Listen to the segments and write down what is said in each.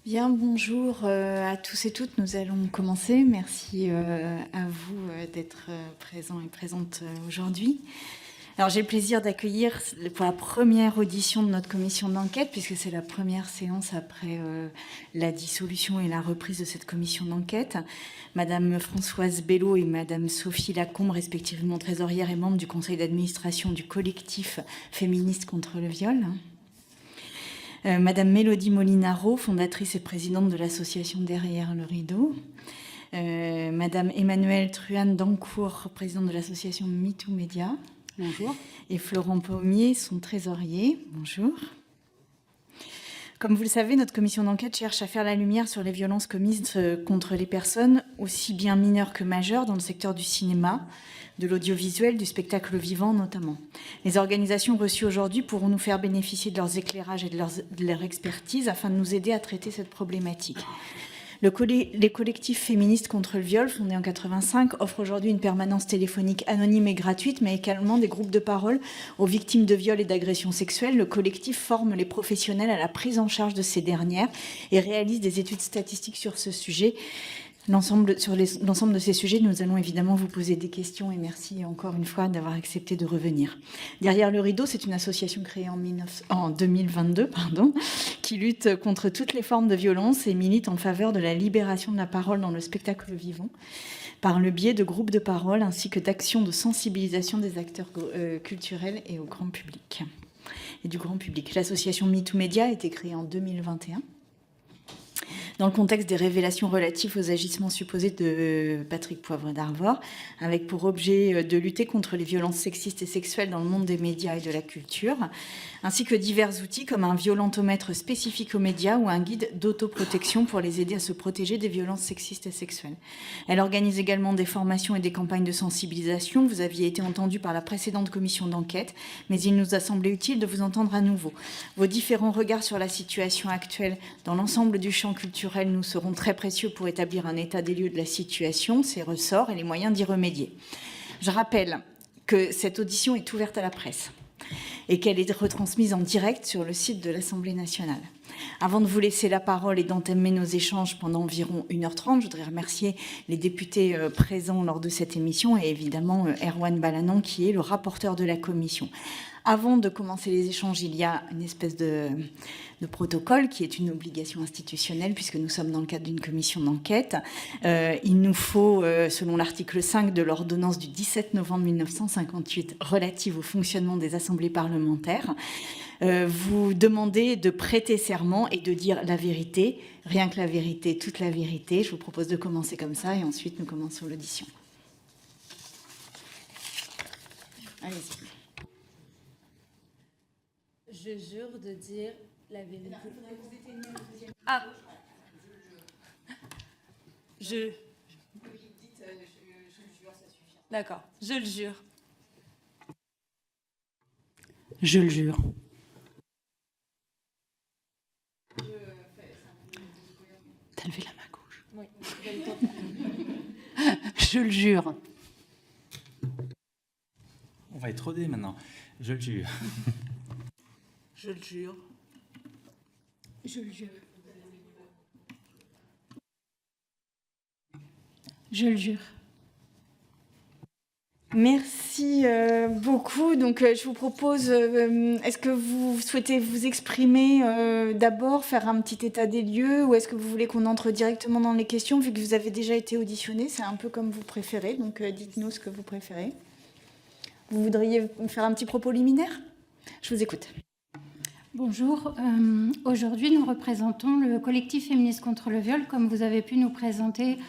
Bien, bonjour à tous et toutes. Nous allons commencer. Merci à vous d'être présents et présentes aujourd'hui. Alors, j'ai le plaisir d'accueillir pour la première audition de notre commission d'enquête, puisque c'est la première séance après la dissolution et la reprise de cette commission d'enquête. Madame Françoise Bello et Madame Sophie Lacombe, respectivement trésorière et membre du conseil d'administration du collectif féministe contre le viol. Madame Mélodie Molinaro, fondatrice et présidente de l'association Derrière le rideau. Madame Emmanuelle Truane Dancourt, présidente de l'association MeToo Média. Bonjour. Et Florent Pommier, son trésorier. Bonjour. Comme vous le savez, notre commission d'enquête cherche à faire la lumière sur les violences commises contre les personnes, aussi bien mineures que majeures, dans le secteur du cinéma, de l'audiovisuel, du spectacle vivant notamment. Les organisations reçues aujourd'hui pourront nous faire bénéficier de leurs éclairages et de leur expertise afin de nous aider à traiter cette problématique. Les collectifs féministes contre le viol, fondés en 1985, offrent aujourd'hui une permanence téléphonique anonyme et gratuite, mais également des groupes de parole aux victimes de viols et d'agressions sexuelles. Le collectif forme les professionnels à la prise en charge de ces dernières et réalise des études statistiques sur ce sujet. Sur l'ensemble de ces sujets, nous allons évidemment vous poser des questions et merci encore une fois d'avoir accepté de revenir. Derrière le rideau, c'est une association créée en 2022 qui lutte contre toutes les formes de violence et milite en faveur de la libération de la parole dans le spectacle vivant par le biais de groupes de parole ainsi que d'actions de sensibilisation des acteurs culturels et au grand public. Et du grand public. L'association MeToo Média a été créée en 2021. Dans le contexte des révélations relatives aux agissements supposés de Patrick Poivre d'Arvor, avec pour objet de lutter contre les violences sexistes et sexuelles dans le monde des médias et de la culture, ainsi que divers outils comme un violentomètre spécifique aux médias ou un guide d'autoprotection pour les aider à se protéger des violences sexistes et sexuelles. Elle organise également des formations et des campagnes de sensibilisation. Vous aviez été entendu par la précédente commission d'enquête, mais il nous a semblé utile de vous entendre à nouveau. Vos différents regards sur la situation actuelle dans l'ensemble du champ culturel nous seront très précieux pour établir un état des lieux de la situation, ses ressorts et les moyens d'y remédier. Je rappelle que cette audition est ouverte à la presse et qu'elle est retransmise en direct sur le site de l'Assemblée nationale. Avant de vous laisser la parole et d'entamer nos échanges pendant environ 1h30, je voudrais remercier les députés présents lors de cette émission et évidemment Erwan Balanant qui est le rapporteur de la commission. Avant de commencer les échanges, il y a une espèce de protocole qui est une obligation institutionnelle puisque nous sommes dans le cadre d'une commission d'enquête. Il nous faut, selon l'article 5 de l'ordonnance du 17 novembre 1958 relative au fonctionnement des assemblées parlementaires, vous demander de prêter serment et de dire la vérité, rien que la vérité, toute la vérité. Je vous propose de commencer comme ça et ensuite nous commençons l'audition. Allez-y. Je jure de dire la vérité. Ah. Je le jure, ça suffit. D'accord, je le jure. Je le jure. T'as levé la main gauche. Oui. Je le jure. On va être rodés maintenant. Je le jure. Je le jure. Je le jure. Je le jure. Merci beaucoup. Donc, je vous propose, est-ce que vous souhaitez vous exprimer d'abord, faire un petit état des lieux, ou est-ce que vous voulez qu'on entre directement dans les questions, vu que vous avez déjà été auditionné? C'est un peu comme vous préférez, donc dites-nous ce que vous préférez. Vous voudriez faire un petit propos liminaire? Je vous écoute. Bonjour. Aujourd'hui, nous représentons le collectif féministe contre le viol. Comme vous avez pu nous présenter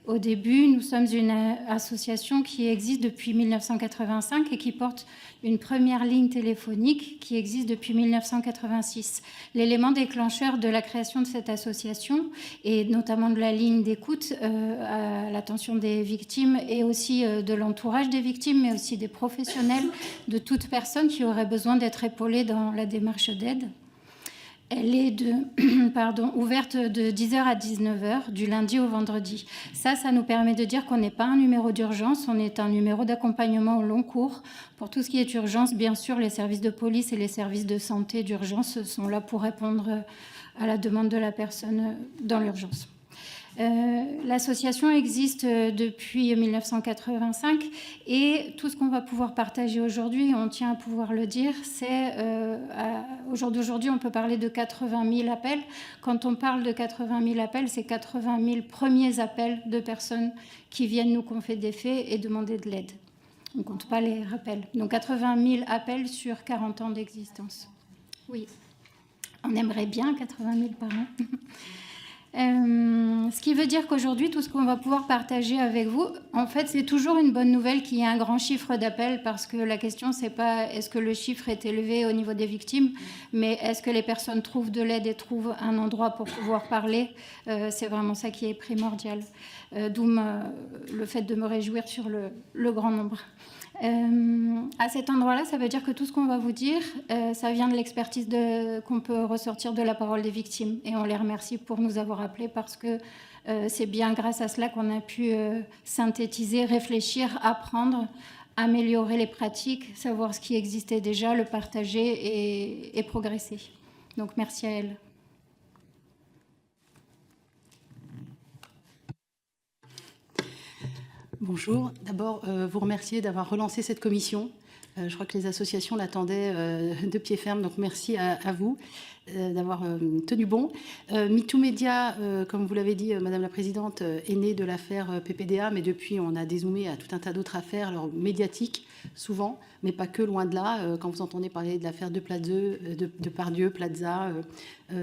au début, nous sommes une association qui existe depuis 1985 et qui porte une première ligne téléphonique qui existe depuis 1986. L'élément déclencheur de la création de cette association, et notamment de la ligne d'écoute à l'attention des victimes et aussi de l'entourage des victimes, mais aussi des professionnels, de toute personne qui aurait besoin d'être épaulée dans la démarche d'aide. Elle est ouverte de 10h à 19h, du lundi au vendredi. Ça nous permet de dire qu'on n'est pas un numéro d'urgence, on est un numéro d'accompagnement au long cours. Pour tout ce qui est urgence, bien sûr, les services de police et les services de santé d'urgence sont là pour répondre à la demande de la personne dans l'urgence. L'association existe depuis 1985 et tout ce qu'on va pouvoir partager aujourd'hui, on tient à pouvoir le dire, c'est au jour d'aujourd'hui, on peut parler de 80 000 appels. Quand on parle de 80 000 appels, c'est 80 000 premiers appels de personnes qui viennent nous confier des faits et demander de l'aide. On ne compte pas les rappels. Donc 80 000 appels sur 40 ans d'existence. Oui, on aimerait bien 80 000 par an. Ce qui veut dire qu'aujourd'hui, tout ce qu'on va pouvoir partager avec vous, en fait, c'est toujours une bonne nouvelle qu'il y ait un grand chiffre d'appels, parce que la question, c'est pas est-ce que le chiffre est élevé au niveau des victimes, mais est-ce que les personnes trouvent de l'aide et trouvent un endroit pour pouvoir parler. C'est vraiment ça qui est primordial. D'où le fait de me réjouir sur le grand nombre. À cet endroit-là, ça veut dire que tout ce qu'on va vous dire, ça vient de l'expertise qu'on peut ressortir de la parole des victimes. Et on les remercie pour nous avoir appelés, parce que c'est bien grâce à cela qu'on a pu synthétiser, réfléchir, apprendre, améliorer les pratiques, savoir ce qui existait déjà, le partager et progresser. Donc merci à elle. Bonjour. D'abord, vous remercier d'avoir relancé cette commission. Je crois que les associations l'attendaient de pied ferme, donc merci à vous d'avoir tenu bon. MeToo Média, comme vous l'avez dit, Madame la Présidente, est né de l'affaire PPDA, mais depuis, on a dézoomé à tout un tas d'autres affaires, alors médiatiques, souvent, mais pas que, loin de là. Quand vous entendez parler de l'affaire de Pardieu, Plaza,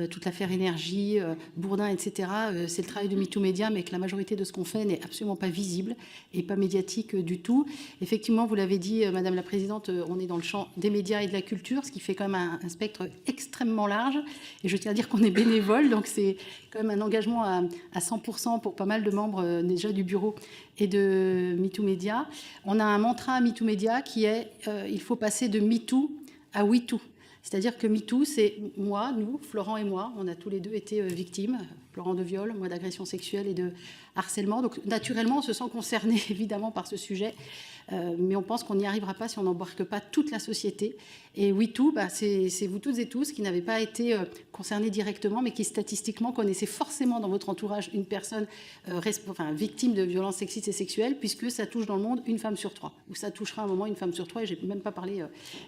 toute l'affaire énergie, Bourdin, etc., c'est le travail de MeToo Média, mais que la majorité de ce qu'on fait n'est absolument pas visible et pas médiatique du tout. Effectivement, vous l'avez dit, Madame la Présidente, on est dans le champ des médias et de la culture, ce qui fait quand même un spectre extrêmement large. Et je tiens à dire qu'on est bénévole, donc c'est quand même un engagement à 100% pour pas mal de membres déjà du bureau et de MeToo Média. On a un mantra à MeToo Média qui est il faut passer de MeToo à WeToo. C'est-à-dire que MeToo, c'est moi, nous, Florent et moi, on a tous les deux été victimes, Florent de viol, moi d'agression sexuelle et de harcèlement. Donc naturellement, on se sent concerné évidemment par ce sujet, mais on pense qu'on n'y arrivera pas si on n'embarque pas toute la société. Et WeToo, c'est vous toutes et tous qui n'avez pas été concernés directement, mais qui statistiquement connaissez forcément dans votre entourage une personne victime de violences sexistes et sexuelles, puisque ça touche dans le monde une femme sur 3, ou ça touchera à un moment une femme sur 3, et je n'ai même pas parlé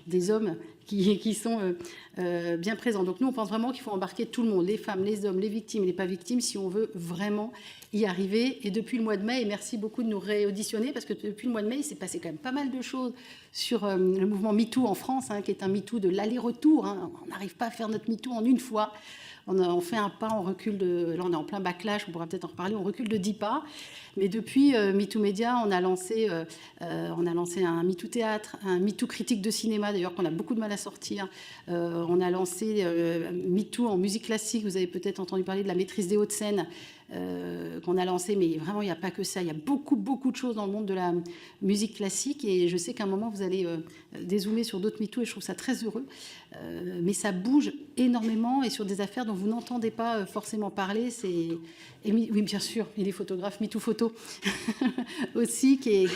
des hommes qui sont bien présents. Donc nous, on pense vraiment qu'il faut embarquer tout le monde, les femmes, les hommes, les victimes et les pas victimes, si on veut vraiment y arriver. Et depuis le mois de mai, et merci beaucoup de nous réauditionner, parce que depuis le mois de mai, il s'est passé quand même pas mal de choses sur le mouvement MeToo en France, qui est un MeToo de l'aller-retour. On n'arrive pas à faire notre MeToo en une fois. On fait un pas, on recule là on est en plein backlash, on pourra peut-être en reparler, on recule de 10 pas. Mais depuis MeToo Média, on a lancé un MeToo Théâtre, un MeToo critique de cinéma, d'ailleurs qu'on a beaucoup de mal à sortir. On a lancé MeToo en musique classique, vous avez peut-être entendu parler de la maîtrise des hautes scènes, qu'on a lancé, mais vraiment il n'y a pas que ça, il y a beaucoup de choses dans le monde de la musique classique, et je sais qu'à un moment vous allez dézoomer sur d'autres MeToo, et je trouve ça très heureux, mais ça bouge énormément, et sur des affaires dont vous n'entendez pas forcément parler. Oui, bien sûr, il est photographe, MeToo Photo aussi, qui est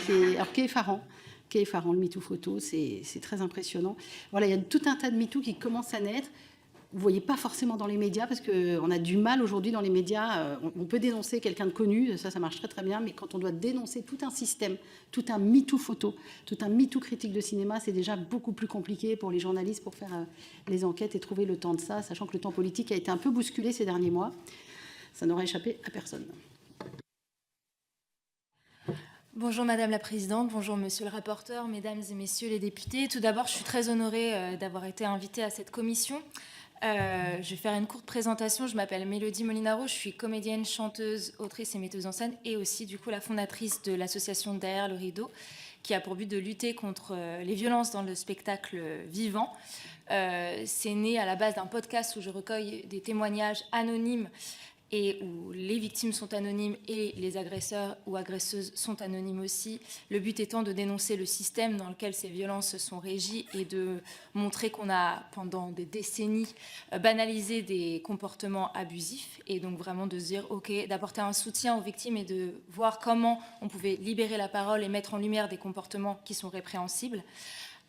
effarant. Qui est effarant, le MeToo Photo, c'est très impressionnant. Voilà, il y a tout un tas de MeToo qui commencent à naître. Vous ne voyez pas forcément dans les médias, parce qu'on a du mal aujourd'hui dans les médias. On peut dénoncer quelqu'un de connu, ça marche très très bien, mais quand on doit dénoncer tout un système, tout un MeToo photo, tout un MeToo critique de cinéma, c'est déjà beaucoup plus compliqué pour les journalistes pour faire les enquêtes et trouver le temps de ça, sachant que le temps politique a été un peu bousculé ces derniers mois. Ça n'aurait échappé à personne. Bonjour Madame la Présidente, bonjour Monsieur le rapporteur, Mesdames et Messieurs les députés. Tout d'abord, je suis très honorée d'avoir été invitée à cette commission. Je vais faire une courte présentation. Je m'appelle Mélodie Molinaro, je suis comédienne, chanteuse, autrice et metteuse en scène, et aussi du coup la fondatrice de l'association Derrière le rideau, qui a pour but de lutter contre les violences dans le spectacle vivant. C'est né à la base d'un podcast où je recueille des témoignages anonymes et où les victimes sont anonymes et les agresseurs ou agresseuses sont anonymes aussi. Le but étant de dénoncer le système dans lequel ces violences sont régies et de montrer qu'on a, pendant des décennies, banalisé des comportements abusifs, et donc vraiment de se dire, OK, d'apporter un soutien aux victimes et de voir comment on pouvait libérer la parole et mettre en lumière des comportements qui sont répréhensibles.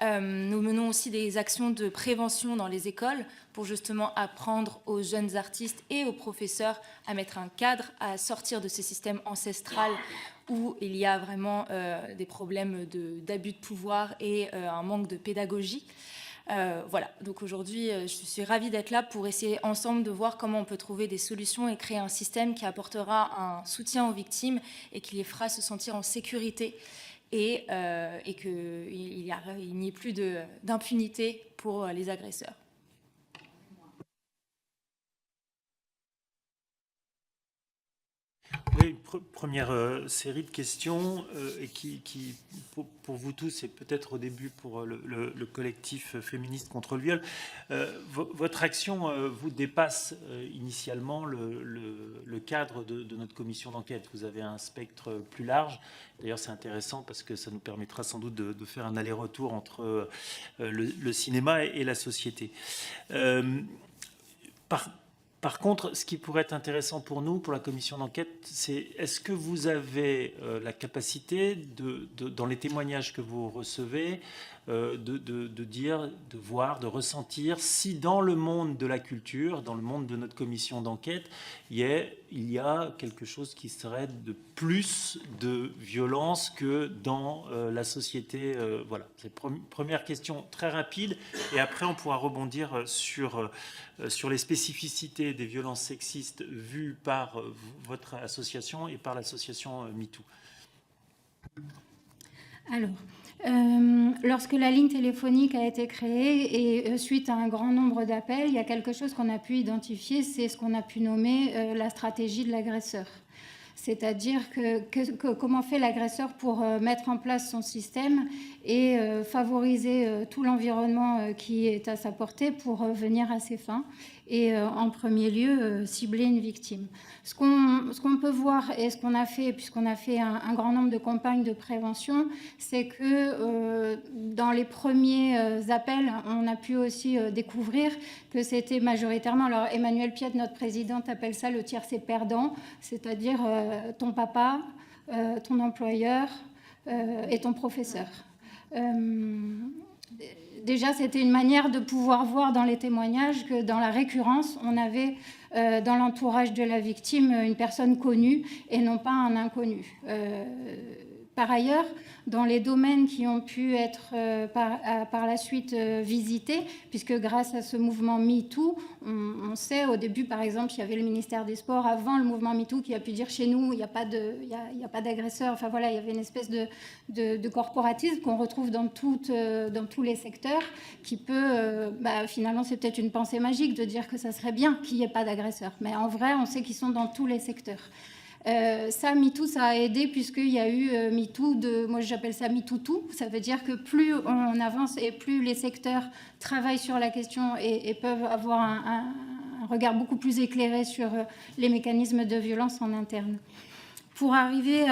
Nous menons aussi des actions de prévention dans les écoles pour justement apprendre aux jeunes artistes et aux professeurs à mettre un cadre, à sortir de ce système ancestral où il y a vraiment des problèmes d'abus de pouvoir et un manque de pédagogie. Voilà, donc aujourd'hui, je suis ravie d'être là pour essayer ensemble de voir comment on peut trouver des solutions et créer un système qui apportera un soutien aux victimes et qui les fera se sentir en sécurité et qu'il n'y ait plus d'impunité pour les agresseurs. Oui, première série de questions et qui pour vous tous et peut-être au début pour le collectif féministe contre le viol. Votre action vous dépasse initialement le cadre de notre commission d'enquête. Vous avez un spectre plus large. D'ailleurs, c'est intéressant parce que ça nous permettra sans doute de faire un aller-retour entre le cinéma et la société. Par contre, ce qui pourrait être intéressant pour nous, pour la commission d'enquête, c'est est-ce que vous avez la capacité, dans les témoignages que vous recevez, de dire, de voir, de ressentir si dans le monde de la culture, dans le monde de notre commission d'enquête, il y a quelque chose qui serait de plus de violence que dans la société. Voilà, c'est première question très rapide, et après on pourra rebondir sur les spécificités des violences sexistes vues par votre association et par l'association MeToo. Alors, lorsque la ligne téléphonique a été créée et suite à un grand nombre d'appels, il y a quelque chose qu'on a pu identifier, c'est ce qu'on a pu nommer la stratégie de l'agresseur. C'est-à-dire comment fait l'agresseur pour mettre en place son système et favoriser tout l'environnement qui est à sa portée pour venir à ses fins et en premier lieu cibler une victime. Ce qu'on peut voir et ce qu'on a fait, puisqu'on a fait un grand nombre de campagnes de prévention, c'est que dans les premiers appels, on a pu aussi découvrir que c'était majoritairement, alors Emmanuelle Piette, notre présidente, appelle ça le tiercé perdant, c'est-à-dire ton papa, ton employeur et ton professeur. Déjà, c'était une manière de pouvoir voir dans les témoignages que dans la récurrence, on avait dans l'entourage de la victime une personne connue et non pas un inconnu. Par ailleurs, dans les domaines qui ont pu être par la suite visités, puisque grâce à ce mouvement MeToo, on sait au début, par exemple, il y avait le ministère des Sports avant le mouvement MeToo qui a pu dire chez nous, il n'y a pas d'agresseurs. Enfin voilà, il y avait une espèce de corporatisme qu'on retrouve dans tous les secteurs qui peut, finalement, c'est peut-être une pensée magique de dire que ça serait bien qu'il n'y ait pas d'agresseurs. Mais en vrai, on sait qu'ils sont dans tous les secteurs. Ça, MeToo, ça a aidé puisqu'il y a eu MeToo moi j'appelle ça MeToo-tout. Ça veut dire que plus on avance et plus les secteurs travaillent sur la question et peuvent avoir un regard beaucoup plus éclairé sur les mécanismes de violence en interne. Pour arriver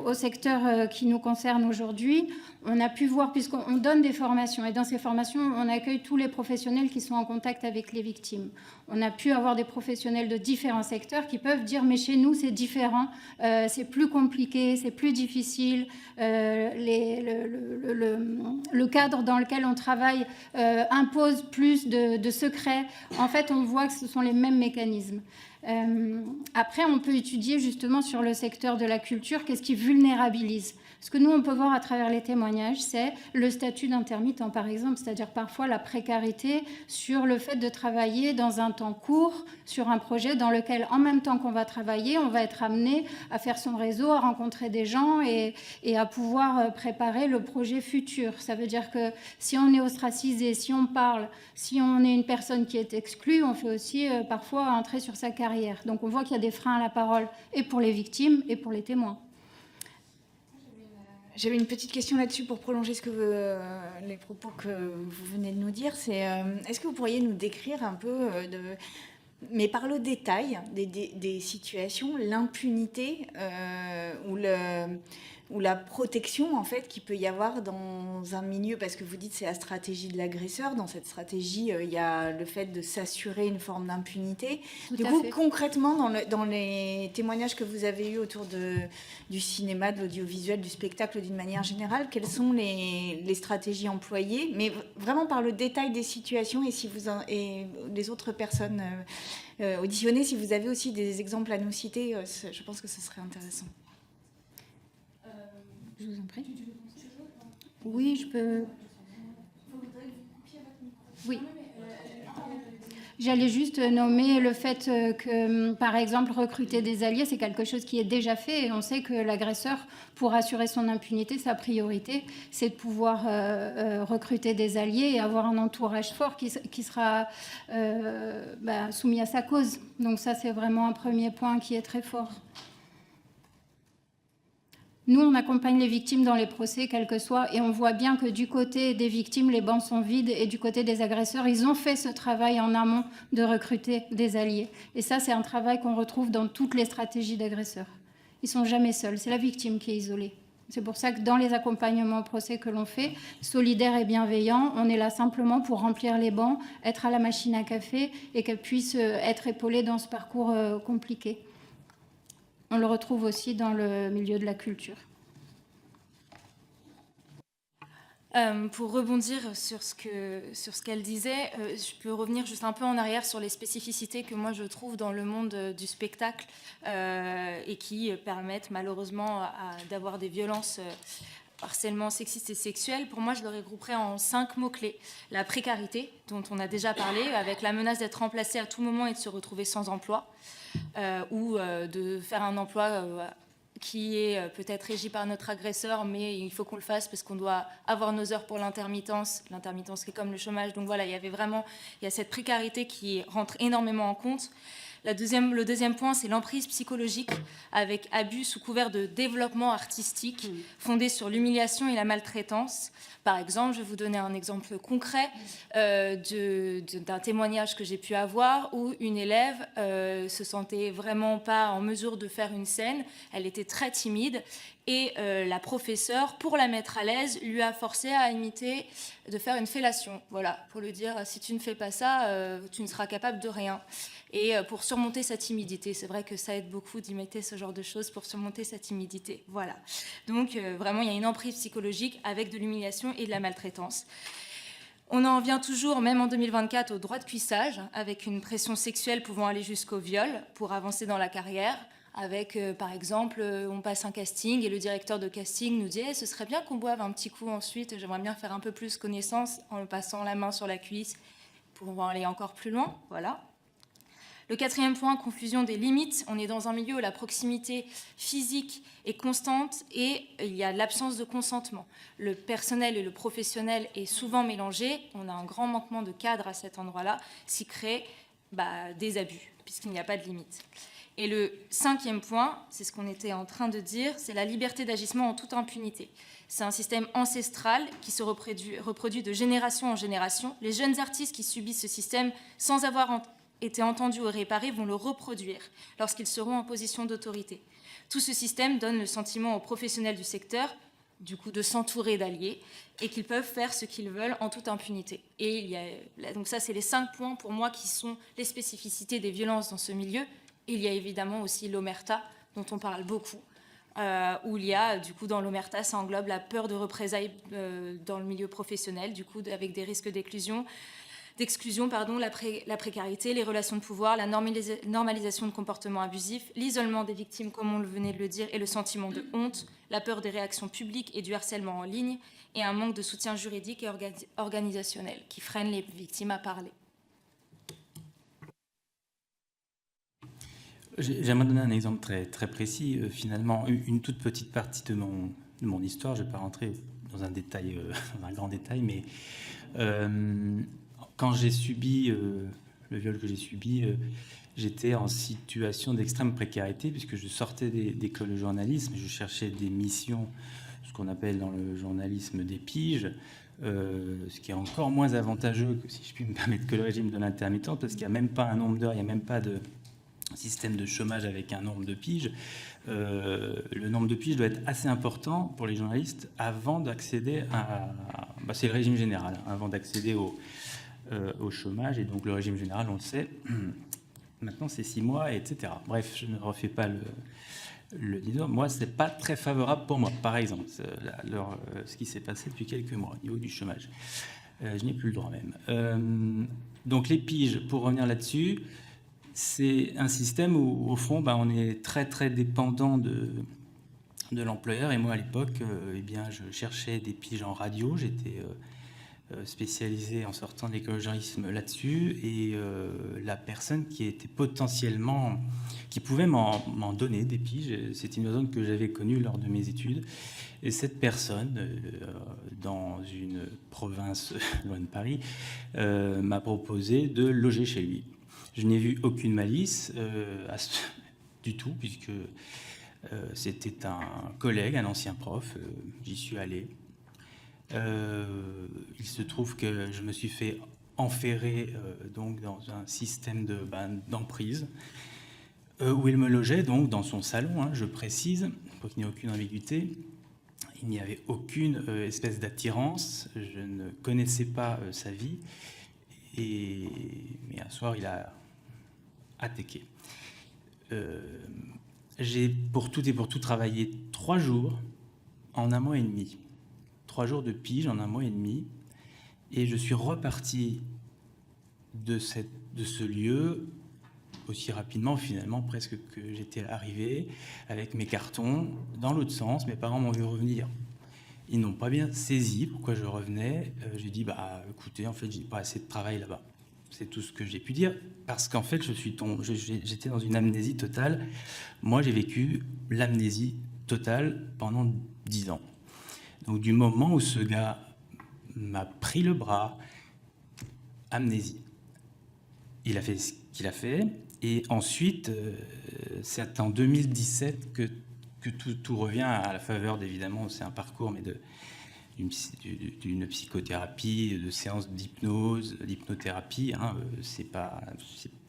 au secteur qui nous concerne aujourd'hui, on a pu voir, puisqu'on donne des formations, et dans ces formations, on accueille tous les professionnels qui sont en contact avec les victimes. On a pu avoir des professionnels de différents secteurs qui peuvent dire « mais chez nous, c'est différent, c'est plus compliqué, c'est plus difficile, le cadre dans lequel on travaille impose plus de secrets ». En fait, on voit que ce sont les mêmes mécanismes. Après, on peut étudier justement sur le secteur de la culture, qu'est-ce qui vulnérabilise. Ce que nous, on peut voir à travers les témoignages, c'est le statut d'intermittent, par exemple, c'est-à-dire parfois la précarité sur le fait de travailler dans un temps court, sur un projet dans lequel, en même temps qu'on va travailler, on va être amené à faire son réseau, à rencontrer des gens et à pouvoir préparer le projet futur. Ça veut dire que si on est ostracisé, si on parle, si on est une personne qui est exclue, on fait aussi parfois entrer sur sa carrière. Donc on voit qu'il y a des freins à la parole, et pour les victimes, et pour les témoins. J'avais une petite question là-dessus pour prolonger les propos que vous venez de nous dire. C'est, est-ce que vous pourriez nous décrire un peu mais par le détail des situations, l'impunité ou la protection en fait qu'il peut y avoir dans un milieu, parce que vous dites c'est la stratégie de l'agresseur. Dans cette stratégie, il y a le fait de s'assurer une forme d'impunité. Du coup, concrètement, dans les témoignages que vous avez eus autour du cinéma, de l'audiovisuel, du spectacle d'une manière générale, quelles sont les stratégies employées, mais vraiment par le détail des situations, et les autres personnes auditionnées, si vous avez aussi des exemples à nous citer, je pense que ce serait intéressant. Je vous en prie. Oui, je peux. Oui. J'allais juste nommer le fait que, par exemple, recruter des alliés, c'est quelque chose qui est déjà fait. Et on sait que l'agresseur, pour assurer son impunité, sa priorité, c'est de pouvoir recruter des alliés et avoir un entourage fort qui sera soumis à sa cause. Donc ça, c'est vraiment un premier point qui est très fort. Nous, on accompagne les victimes dans les procès, quel que soit, et on voit bien que du côté des victimes, les bancs sont vides, et du côté des agresseurs, ils ont fait ce travail en amont de recruter des alliés. Et ça, c'est un travail qu'on retrouve dans toutes les stratégies d'agresseurs. Ils ne sont jamais seuls, c'est la victime qui est isolée. C'est pour ça que dans les accompagnements au procès que l'on fait, solidaires et bienveillants, on est là simplement pour remplir les bancs, être à la machine à café, et qu'elles puissent être épaulées dans ce parcours compliqué. On le retrouve aussi dans le milieu de la culture. Pour rebondir sur ce qu'elle disait, je peux revenir juste un peu en arrière sur les spécificités que moi je trouve dans le monde du spectacle et qui permettent malheureusement d'avoir des violences harcèlement sexiste et sexuel. Pour moi, je le regrouperais en 5 mots-clés. La précarité, dont on a déjà parlé, avec la menace d'être remplacé à tout moment et de se retrouver sans emploi, ou de faire un emploi qui est peut-être régi par notre agresseur, mais il faut qu'on le fasse parce qu'on doit avoir nos heures pour l'intermittence qui est comme le chômage. Donc voilà, il y a cette précarité qui rentre énormément en compte. Le deuxième point, c'est l'emprise psychologique, avec abus sous couvert de développement artistique, fondé sur l'humiliation et la maltraitance. Par exemple, je vais vous donner un exemple concret d'un témoignage que j'ai pu avoir où une élève se sentait vraiment pas en mesure de faire une scène. Elle était très timide et la professeure, pour la mettre à l'aise, lui a forcé à imiter, de faire une fellation. Voilà, pour lui dire si tu ne fais pas ça, tu ne seras capable de rien. Et pour surmonter sa timidité, c'est vrai que ça aide beaucoup d'imiter ce genre de choses pour surmonter sa timidité. Voilà. Donc vraiment, il y a une emprise psychologique avec de l'humiliation et de la maltraitance. On en vient toujours, même en 2024, au droit de cuissage, avec une pression sexuelle pouvant aller jusqu'au viol pour avancer dans la carrière. Avec, par exemple, on passe un casting et le directeur de casting nous dit ce serait bien qu'on boive un petit coup ensuite, j'aimerais bien faire un peu plus connaissance en passant la main sur la cuisse pour aller encore plus loin. Voilà. Le 4e point, confusion des limites. On est dans un milieu où la proximité physique est constante et il y a l'absence de consentement. Le personnel et le professionnel est souvent mélangé. On a un grand manquement de cadre à cet endroit-là, ce qui crée des abus, puisqu'il n'y a pas de limite. Et le 5e point, c'est ce qu'on était en train de dire, c'est la liberté d'agissement en toute impunité. C'est un système ancestral qui se reproduit de génération en génération. Les jeunes artistes qui subissent ce système sans avoir été entendus ou réparés vont le reproduire lorsqu'ils seront en position d'autorité. Tout ce système donne le sentiment aux professionnels du secteur, du coup, de s'entourer d'alliés et qu'ils peuvent faire ce qu'ils veulent en toute impunité. Et donc ça, c'est les 5 points pour moi qui sont les spécificités des violences dans ce milieu. Il y a évidemment aussi l'omerta, dont on parle beaucoup, où il y a, du coup, dans l'omerta, ça englobe la peur de représailles dans le milieu professionnel, du coup, avec des risques d'exclusion, la précarité, les relations de pouvoir, la normalisation de comportements abusifs, l'isolement des victimes, comme on venait de le dire, et le sentiment de honte, la peur des réactions publiques et du harcèlement en ligne, et un manque de soutien juridique et organisationnel qui freine les victimes à parler. J'aimerais donner un exemple très, très précis. Finalement, une toute petite partie de mon histoire, je ne vais pas rentrer dans un détail, dans un grand détail, mais quand j'ai subi le viol que j'ai subi, j'étais en situation d'extrême précarité puisque je sortais d'école de journalisme, je cherchais des missions, ce qu'on appelle dans le journalisme des piges, ce qui est encore moins avantageux que, si je puis me permettre, que le régime de l'intermittence, parce qu'il n'y a même pas un nombre d'heures, il n'y a même pas de système de chômage avec un nombre de piges. Le nombre de piges doit être assez important pour les journalistes avant d'accéder à... c'est le régime général, avant d'accéder au chômage. Et donc le régime général, on le sait, maintenant c'est 6 mois, etc. Bref, je ne refais pas le discours. Moi, ce n'est pas très favorable pour moi, par exemple, ce qui s'est passé depuis quelques mois au niveau du chômage. Je n'ai plus le droit même. Donc les piges, pour revenir là-dessus, c'est un système où, au fond, on est très, très dépendant de l'employeur. Et moi, à l'époque, je cherchais des piges en radio. J'étais spécialisé en sortant de l'école de journalisme là-dessus. Et la personne qui était potentiellement... qui pouvait m'en donner des piges, c'est une personne que j'avais connue lors de mes études. Et cette personne, dans une province loin de Paris, m'a proposé de loger chez lui. Je n'ai vu aucune malice du tout, puisque c'était un collègue, un ancien prof. J'y suis allé. Il se trouve que je me suis fait enferrer donc dans un système d'emprise où il me logeait, donc dans son salon, je précise, pour qu'il n'y ait aucune ambiguïté. Il n'y avait aucune espèce d'attirance. Je ne connaissais pas sa vie. Mais un soir, il a attaqué. J'ai pour tout travaillé 3 jours en un mois et demi. 3 jours de pige en un mois et demi. Et je suis reparti de ce lieu aussi rapidement, finalement, presque que j'étais arrivé, avec mes cartons, dans l'autre sens. Mes parents m'ont vu revenir. Ils n'ont pas bien saisi pourquoi je revenais. J'ai dit, écoutez, en fait, j'ai pas assez de travail là-bas. C'est tout ce que j'ai pu dire, parce qu'en fait, j'étais dans une amnésie totale. Moi, j'ai vécu l'amnésie totale pendant 10 ans. Donc, du moment où ce gars m'a pris le bras, amnésie. Il a fait ce qu'il a fait, et ensuite, c'est en 2017 que tout revient à la faveur, évidemment, c'est un parcours, mais d'une psychothérapie, de séances d'hypnothérapie. C'est pas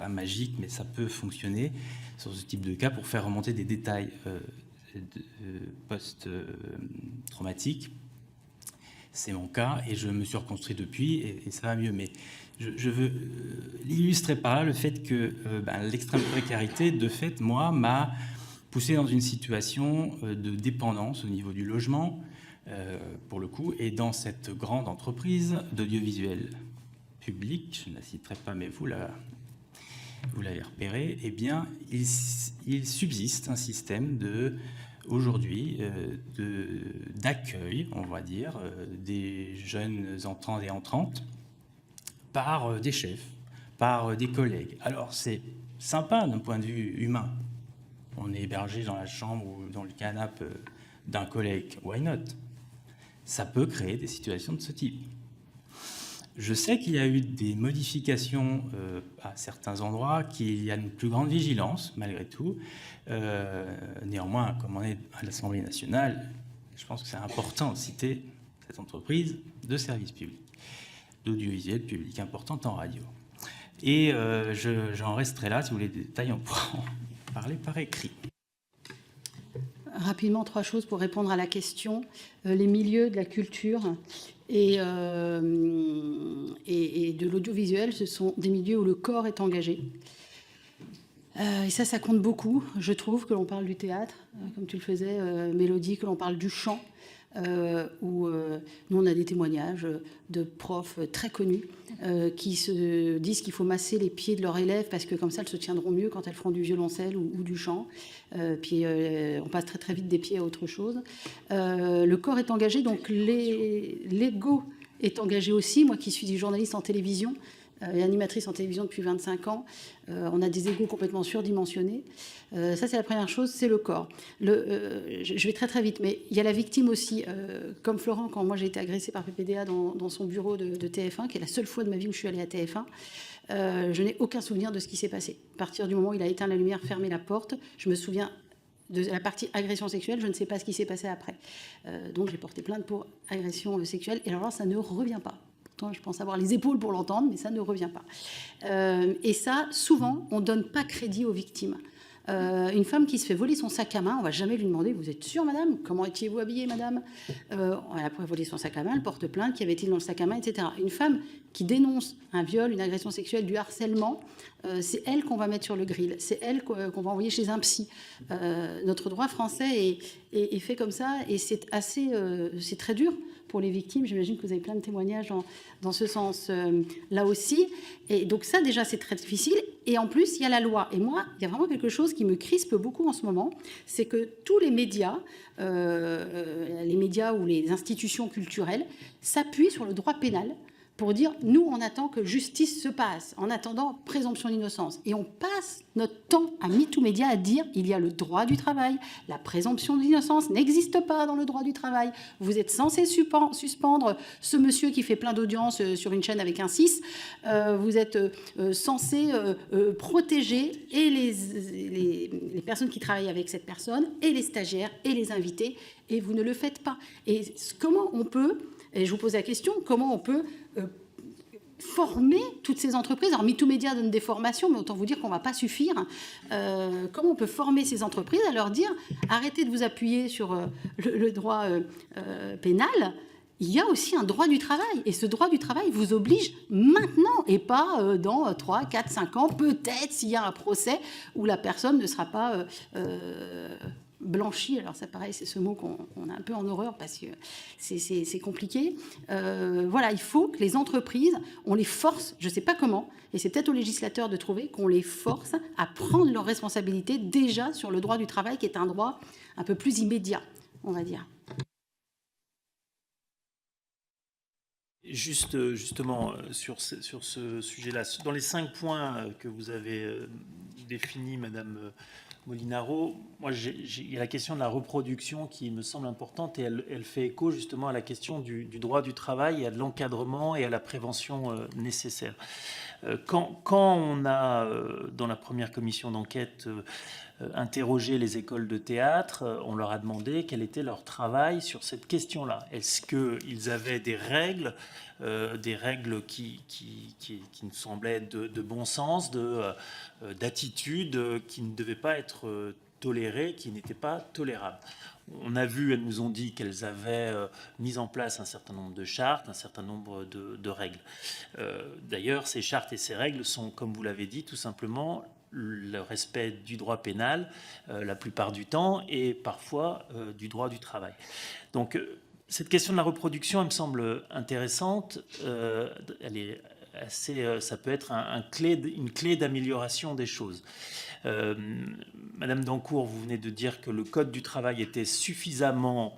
magique, mais ça peut fonctionner sur ce type de cas pour faire remonter des détails post-traumatiques. C'est mon cas, et je me suis reconstruit depuis, et ça va mieux. Mais je veux illustrer par là le fait que l'extrême précarité, de fait, moi, m'a poussé dans une situation de dépendance au niveau du logement, pour le coup, et dans cette grande entreprise d'audiovisuel public, je ne la citerai pas, mais vous l'avez repéré, eh bien, il subsiste un système aujourd'hui d'accueil, on va dire, des jeunes entrants et entrantes par des chefs, par des collègues. Alors, c'est sympa d'un point de vue humain. On est hébergé dans la chambre ou dans le canapé d'un collègue. Why not? Ça peut créer des situations de ce type. Je sais qu'il y a eu des modifications à certains endroits, qu'il y a une plus grande vigilance, malgré tout. Néanmoins, comme on est à l'Assemblée nationale, je pense que c'est important de citer cette entreprise de service public, d'audiovisuel public, importante en radio. Et j'en resterai là. Si vous voulez des détails, on pourra en parler par écrit. Rapidement, 3 choses pour répondre à la question. Les milieux de la culture et de l'audiovisuel, ce sont des milieux où le corps est engagé. Et ça compte beaucoup. Je trouve que l'on parle du théâtre, comme tu le faisais, Mélodie, que l'on parle du chant, où nous, on a des témoignages de profs très connus qui se disent qu'il faut masser les pieds de leurs élèves parce que comme ça, elles se tiendront mieux quand elles feront du violoncelle ou du chant. Puis on passe très très vite des pieds à autre chose. Le corps est engagé, donc l'ego est engagé aussi. Moi qui suis journaliste en télévision et animatrice en télévision depuis 25 ans, on a des égos complètement surdimensionnés. Ça, c'est la première chose, c'est le corps. Je vais très très vite, mais il y a la victime aussi, comme Florent, quand moi j'ai été agressée par PPDA dans son bureau de TF1, qui est la seule fois de ma vie où je suis allée à TF1, je n'ai aucun souvenir de ce qui s'est passé. À partir du moment où il a éteint la lumière, fermé la porte, je me souviens de la partie agression sexuelle, je ne sais pas ce qui s'est passé après. Donc j'ai porté plainte pour agression sexuelle. Et alors là, ça ne revient pas. Pourtant, je pense avoir les épaules pour l'entendre, mais ça ne revient pas. Et ça, souvent, on ne donne pas crédit aux victimes. Une femme qui se fait voler son sac à main, on ne va jamais lui demander « Vous êtes sûre, madame? Comment étiez-vous habillée, madame ?» Elle a volé son sac à main, elle porte plainte, qu'y avait-il dans le sac à main, etc. Une femme qui dénonce un viol, une agression sexuelle, du harcèlement, c'est elle qu'on va mettre sur le grill, c'est elle qu'on va envoyer chez un psy. Notre droit français est fait comme ça, et c'est très dur pour les victimes. J'imagine que vous avez plein de témoignages dans ce sens-là aussi. Et donc ça, déjà, c'est très difficile. Et en plus, il y a la loi. Et moi, il y a vraiment quelque chose qui me crispe beaucoup en ce moment, c'est que tous les médias ou les institutions culturelles s'appuient sur le droit pénal pour dire « nous, on attend que justice se passe, en attendant présomption d'innocence ». Et on passe notre temps à MeToo-Média à dire « il y a le droit du travail, la présomption d'innocence n'existe pas dans le droit du travail, vous êtes censé suspendre ce monsieur qui fait plein d'audience sur une chaîne avec un 6, vous êtes censé protéger et les personnes qui travaillent avec cette personne, et les stagiaires, et les invités, et vous ne le faites pas ». Et comment on peut... Et je vous pose la question, comment on peut former toutes ces entreprises? Alors, MeToo-Média donne des formations, mais autant vous dire qu'on ne va pas suffire. Comment on peut former ces entreprises à leur dire « Arrêtez de vous appuyer sur le droit pénal, il y a aussi un droit du travail. Et ce droit du travail vous oblige maintenant et pas dans 3, 4, 5 ans, peut-être s'il y a un procès où la personne ne sera pas... blanchi, alors ça pareil, c'est ce mot qu'on a un peu en horreur parce que c'est compliqué. Voilà, il faut que les entreprises, on les force, je ne sais pas comment, et c'est peut-être aux législateurs de trouver, qu'on les force à prendre leurs responsabilités déjà sur le droit du travail, qui est un droit un peu plus immédiat, on va dire. Justement, sur ce sujet-là, dans les 5 points que vous avez définis, Madame Molinaro, moi, il y a la question de la reproduction qui me semble importante, et elle fait écho justement à la question du droit du travail, et à de l'encadrement et à la prévention nécessaire. Quand on a, dans la première commission d'enquête, interrogé les écoles de théâtre, on leur a demandé quel était leur travail sur cette question-là. Est-ce qu'ils avaient des règles qui nous semblaient de bon sens, d'attitude, qui ne devaient pas être tolérées, qui n'étaient pas tolérables. On a vu, elles nous ont dit qu'elles avaient mis en place un certain nombre de chartes, un certain nombre de règles. D'ailleurs, ces chartes et ces règles sont, comme vous l'avez dit, tout simplement le respect du droit pénal la plupart du temps, et parfois du droit du travail. Donc, cette question de la reproduction, elle me semble intéressante. Elle est assez, ça peut être une clé d'amélioration des choses. Madame Dancourt, vous venez de dire que le Code du travail était suffisamment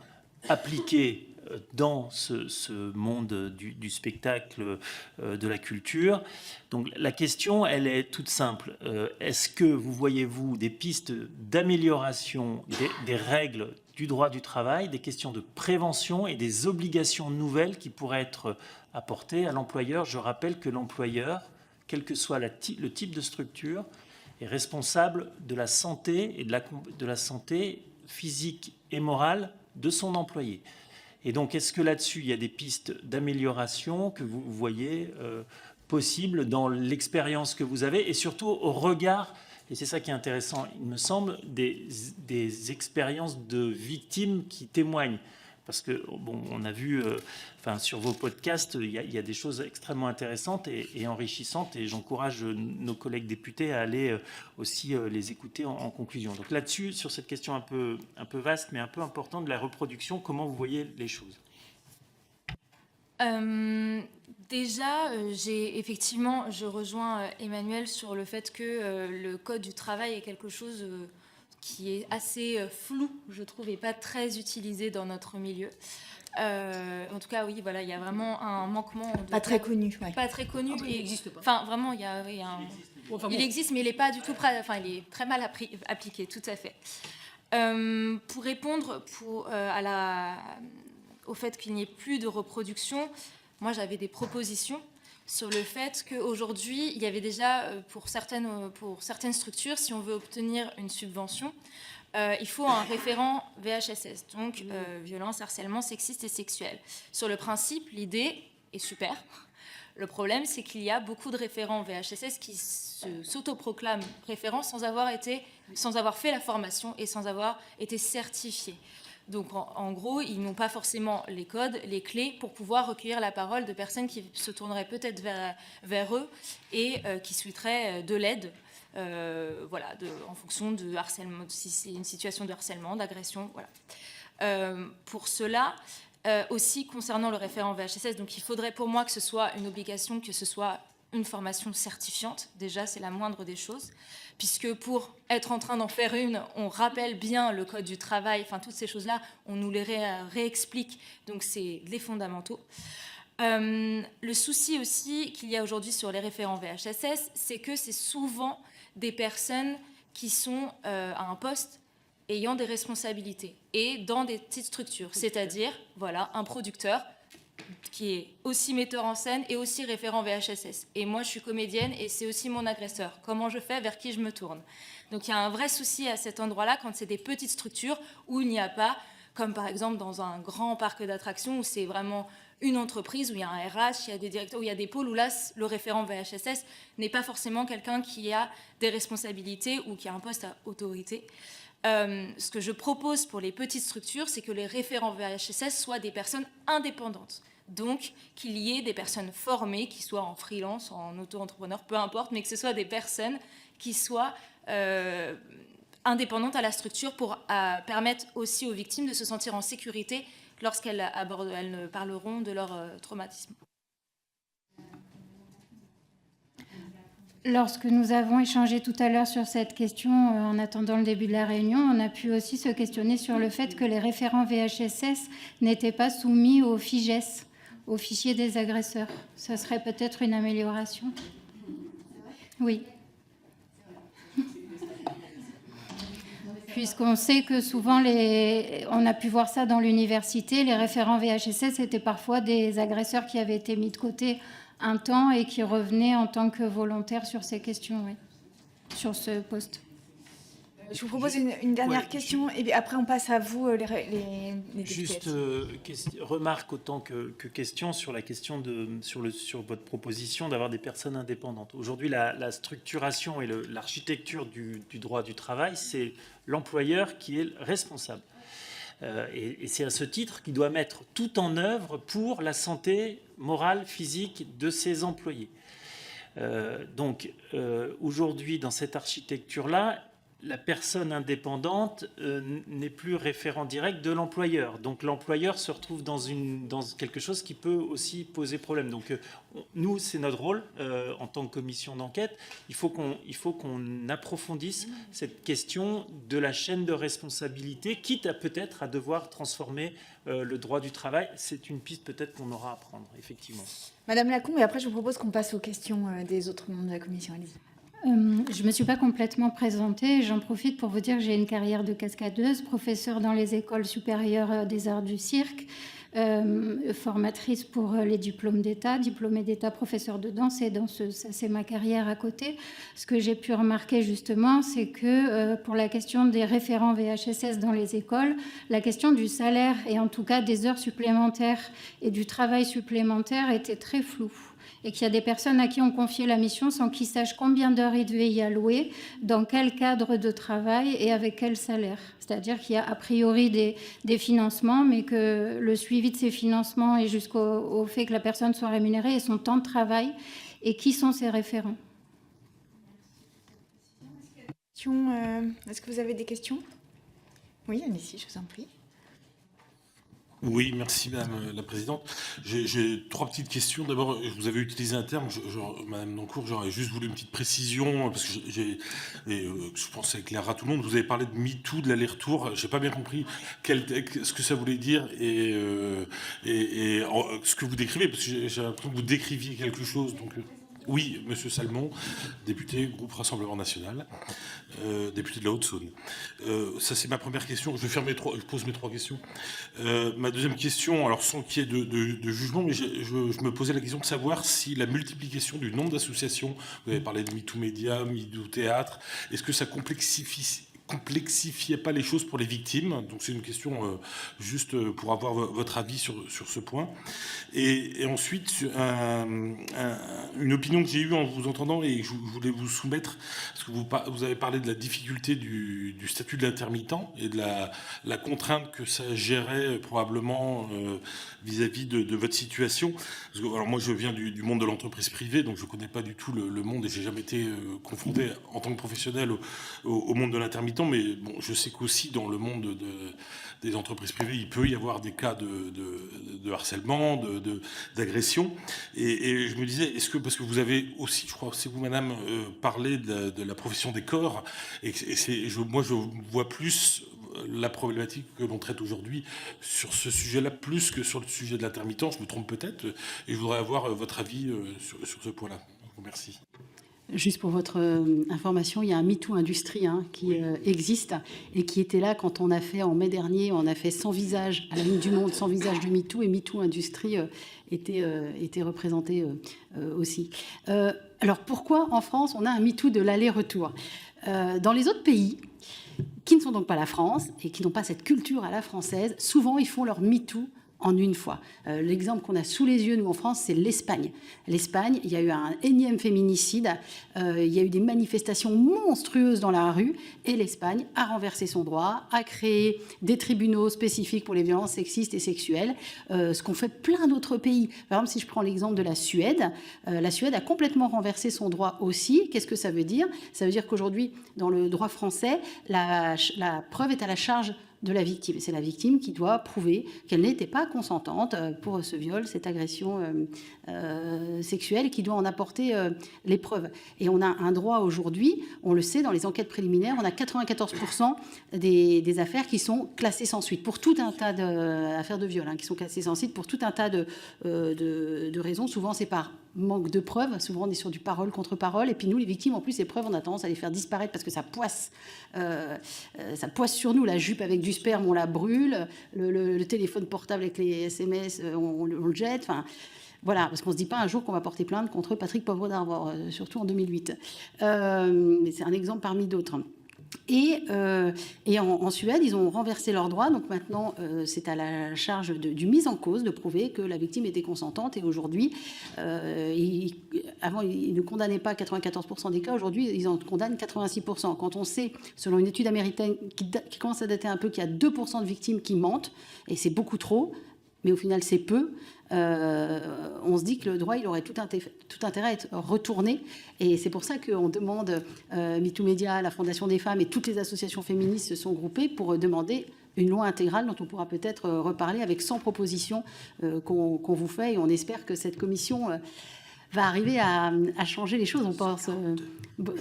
appliqué dans ce monde du spectacle, de la culture. Donc la question, elle est toute simple. Est-ce que voyez-vous des pistes d'amélioration des règles du droit du travail, des questions de prévention et des obligations nouvelles qui pourraient être apportées à l'employeur? Je rappelle que l'employeur, quel que soit le type de structure, est responsable de la santé et de la santé physique et morale de son employé. Et donc, est-ce que là-dessus, il y a des pistes d'amélioration que vous voyez possibles dans l'expérience que vous avez, et surtout au regard, et c'est ça qui est intéressant, il me semble, des expériences de victimes qui témoignent? Parce que, bon, on a vu, sur vos podcasts, il y a des choses extrêmement intéressantes et enrichissantes, et j'encourage nos collègues députés à aller aussi les écouter en conclusion. Donc là-dessus, sur cette question un peu vaste, mais un peu importante de la reproduction, comment vous voyez les choses? Déjà, je rejoins Emmanuel sur le fait que le Code du travail est quelque chose qui est assez flou, je trouve, et pas très utilisé dans notre milieu. En tout cas, oui, voilà, il y a vraiment un manquement. Pas très connu. Ouais. Pas très connu. Il n'existe pas. Enfin, vraiment, il y a un... Il existe, mais il n'est pas du tout... il est très mal appliqué, tout à fait. Pour répondre au fait qu'il n'y ait plus de reproduction, moi, j'avais des propositions sur le fait qu'aujourd'hui, il y avait déjà, pour certaines structures, si on veut obtenir une subvention, il faut un référent VHSS, donc violence, harcèlement sexiste et sexuel. Sur le principe, l'idée est super. Le problème, c'est qu'il y a beaucoup de référents VHSS qui s'autoproclament référents sans avoir fait la formation et sans avoir été certifiés. Donc, en gros, ils n'ont pas forcément les codes, les clés pour pouvoir recueillir la parole de personnes qui se tourneraient peut-être vers eux et qui souhaiteraient de l'aide, en fonction de harcèlement, si c'est une situation de harcèlement, d'agression, voilà. Pour cela, aussi concernant le référent VHSS, donc il faudrait pour moi que ce soit une obligation, que ce soit une formation certifiante. Déjà, c'est la moindre des choses, puisque pour être en train d'en faire une, on rappelle bien le code du travail, enfin toutes ces choses-là, on nous les réexplique, donc c'est les fondamentaux. Le souci aussi qu'il y a aujourd'hui sur les référents VHSS, c'est que c'est souvent des personnes qui sont à un poste ayant des responsabilités et dans des petites structures, c'est-à-dire voilà, un producteur qui est aussi metteur en scène et aussi référent VHSS. Et moi, je suis comédienne et c'est aussi mon agresseur. Comment je fais, vers qui je me tourne? Donc il y a un vrai souci à cet endroit-là quand c'est des petites structures où il n'y a pas, comme par exemple dans un grand parc d'attractions où c'est vraiment une entreprise, où il y a un RH, il y a des directeurs, où il y a des pôles où là, le référent VHSS n'est pas forcément quelqu'un qui a des responsabilités ou qui a un poste à autorité. Ce que je propose pour les petites structures, c'est que les référents VHSS soient des personnes indépendantes. Donc, qu'il y ait des personnes formées, qui soient en freelance, en auto-entrepreneur, peu importe, mais que ce soit des personnes qui soient indépendantes à la structure pour permettre aussi aux victimes de se sentir en sécurité lorsqu'elles parleront de leur traumatisme. Lorsque nous avons échangé tout à l'heure sur cette question, en attendant le début de la réunion, on a pu aussi se questionner sur le fait que les référents VHSS n'étaient pas soumis au FIGES, au fichier des agresseurs. Ça serait peut-être une amélioration. Oui. Puisqu'on sait que souvent, on a pu voir ça dans l'université, les référents VHSS étaient parfois des agresseurs qui avaient été mis de côté un temps et qui revenaient en tant que volontaires sur ces questions, oui, sur ce poste. Je vous propose une dernière question et après on passe à vous, les députés. Juste remarque autant que question sur la question sur votre proposition d'avoir des personnes indépendantes. Aujourd'hui, la structuration et l'architecture du droit du travail, c'est l'employeur qui est responsable. Et c'est à ce titre qu'il doit mettre tout en œuvre pour la santé morale, physique de ses employés. Donc, aujourd'hui, dans cette architecture-là, la personne indépendante n'est plus référent direct de l'employeur. Donc, l'employeur se retrouve dans quelque chose qui peut aussi poser problème. Donc, nous, c'est notre rôle en tant que commission d'enquête. Il faut qu'on approfondisse cette question de la chaîne de responsabilité, quitte à peut-être à devoir transformer le droit du travail. C'est une piste peut-être qu'on aura à prendre, effectivement. Madame Lacombe, et après je vous propose qu'on passe aux questions des autres membres de la commission. Allez-y. Je ne me suis pas complètement présentée. J'en profite pour vous dire que j'ai une carrière de cascadeuse, professeure dans les écoles supérieures des arts du cirque, formatrice pour les diplômes d'État, diplômée d'État, professeure de danse et danseuse. Ça, c'est ma carrière à côté. Ce que j'ai pu remarquer justement, c'est que pour la question des référents VHSS dans les écoles, la question du salaire et en tout cas des heures supplémentaires et du travail supplémentaire était très floue. Et qu'il y a des personnes à qui on confiait la mission sans qu'ils sachent combien d'heures ils devaient y allouer, dans quel cadre de travail et avec quel salaire. C'est-à-dire qu'il y a a priori des financements, mais que le suivi de ces financements et jusqu'au fait que la personne soit rémunérée et son temps de travail et qui sont ses référents. Est-ce que vous avez des questions? Oui, allez-y, je vous en prie. Oui, merci Madame la Présidente. J'ai trois petites questions. D'abord, vous avez utilisé un terme, Madame Dancourt, j'aurais juste voulu une petite précision, parce que je pense que ça éclairera tout le monde. Vous avez parlé de MeToo, de l'aller-retour. Je n'ai pas bien compris ce que ça voulait dire et ce que vous décrivez, parce que j'ai l'impression que vous décriviez quelque chose. Donc, oui, Monsieur Salmon, député, groupe Rassemblement National, député de la Haute-Saône. Ça, c'est ma première question. Je pose mes trois questions. Ma deuxième question, alors sans qu'il y ait de jugement, mais je me posais la question de savoir si la multiplication du nombre d'associations, vous avez parlé de MeToo Média, MeToo Théâtre, est-ce que ça complexifie complexifiait pas les choses pour les victimes. Donc c'est une question juste pour avoir votre avis sur ce point. Et ensuite, une opinion que j'ai eue en vous entendant et que je voulais vous soumettre, parce que vous avez parlé de la difficulté du statut de l'intermittent et de la contrainte que ça gérait probablement vis-à-vis de votre situation. Parce que, alors moi, je viens du monde de l'entreprise privée, donc je ne connais pas du tout le monde et j'ai jamais été confronté en tant que professionnel au monde de l'intermittent, mais bon, je sais qu'aussi dans le monde des entreprises privées, il peut y avoir des cas de harcèlement, d'agression. Et je me disais, est-ce que, parce que vous avez aussi, je crois, c'est vous, madame, parlé de la profession des corps, et moi, je vois plus la problématique que l'on traite aujourd'hui sur ce sujet-là, plus que sur le sujet de l'intermittent. Je me trompe peut-être, et je voudrais avoir votre avis sur ce point-là. Merci. Juste pour votre information, il y a un MeToo Industrie qui existe et qui était là quand on a fait, en mai dernier, on a fait 100 visages à la Ligne du Monde, 100 visages du MeToo, et MeToo Industrie était représenté aussi. Alors pourquoi en France on a un MeToo de l'aller-retour ? Dans les autres pays, qui ne sont donc pas la France et qui n'ont pas cette culture à la française, souvent ils font leur MeToo en une fois. L'exemple qu'on a sous les yeux, nous, en France, c'est l'Espagne. L'Espagne, il y a eu un énième féminicide, il y a eu des manifestations monstrueuses dans la rue, et l'Espagne a renversé son droit, a créé des tribunaux spécifiques pour les violences sexistes et sexuelles, ce qu'ont fait plein d'autres pays. Par exemple, si je prends l'exemple de la Suède a complètement renversé son droit aussi. Qu'est-ce que ça veut dire ? Ça veut dire qu'aujourd'hui, dans le droit français, la preuve est à la charge de la victime. C'est la victime qui doit prouver qu'elle n'était pas consentante pour ce viol, cette agression sexuelle, et qui doit en apporter les preuves. Et on a un droit aujourd'hui, on le sait, dans les enquêtes préliminaires, on a 94% des affaires qui sont classées sans suite, pour tout un tas d'affaires de viol, qui sont classées sans suite pour tout un tas de raisons. Souvent, c'est par manque de preuves. Souvent, on est sur du parole contre parole. Et puis nous, les victimes, en plus, les preuves, on a tendance à les faire disparaître parce que ça poisse sur nous. La jupe avec du sperme, on la brûle. Le téléphone portable avec les SMS, on le jette. Enfin, voilà, parce qu'on ne se dit pas un jour qu'on va porter plainte contre Patrick Poivre d'Arvor, surtout en 2008. Mais c'est un exemple parmi d'autres. Et en Suède, ils ont renversé leurs droits. Donc maintenant, c'est à la charge du mis en cause de prouver que la victime était consentante. Et aujourd'hui, avant, ils ne condamnaient pas 94% des cas. Aujourd'hui, ils en condamnent 86%. Quand on sait, selon une étude américaine qui commence à dater un peu, qu'il y a 2% de victimes qui mentent, et c'est beaucoup trop, mais au final, c'est peu. On se dit que le droit, il aurait tout intérêt à être retourné. Et c'est pour ça qu'on demande, MeToo Média, la Fondation des femmes et toutes les associations féministes se sont groupées pour demander une loi intégrale dont on pourra peut-être reparler avec 100 propositions qu'on vous fait. Et on espère que cette commission va arriver à changer les choses. On pense,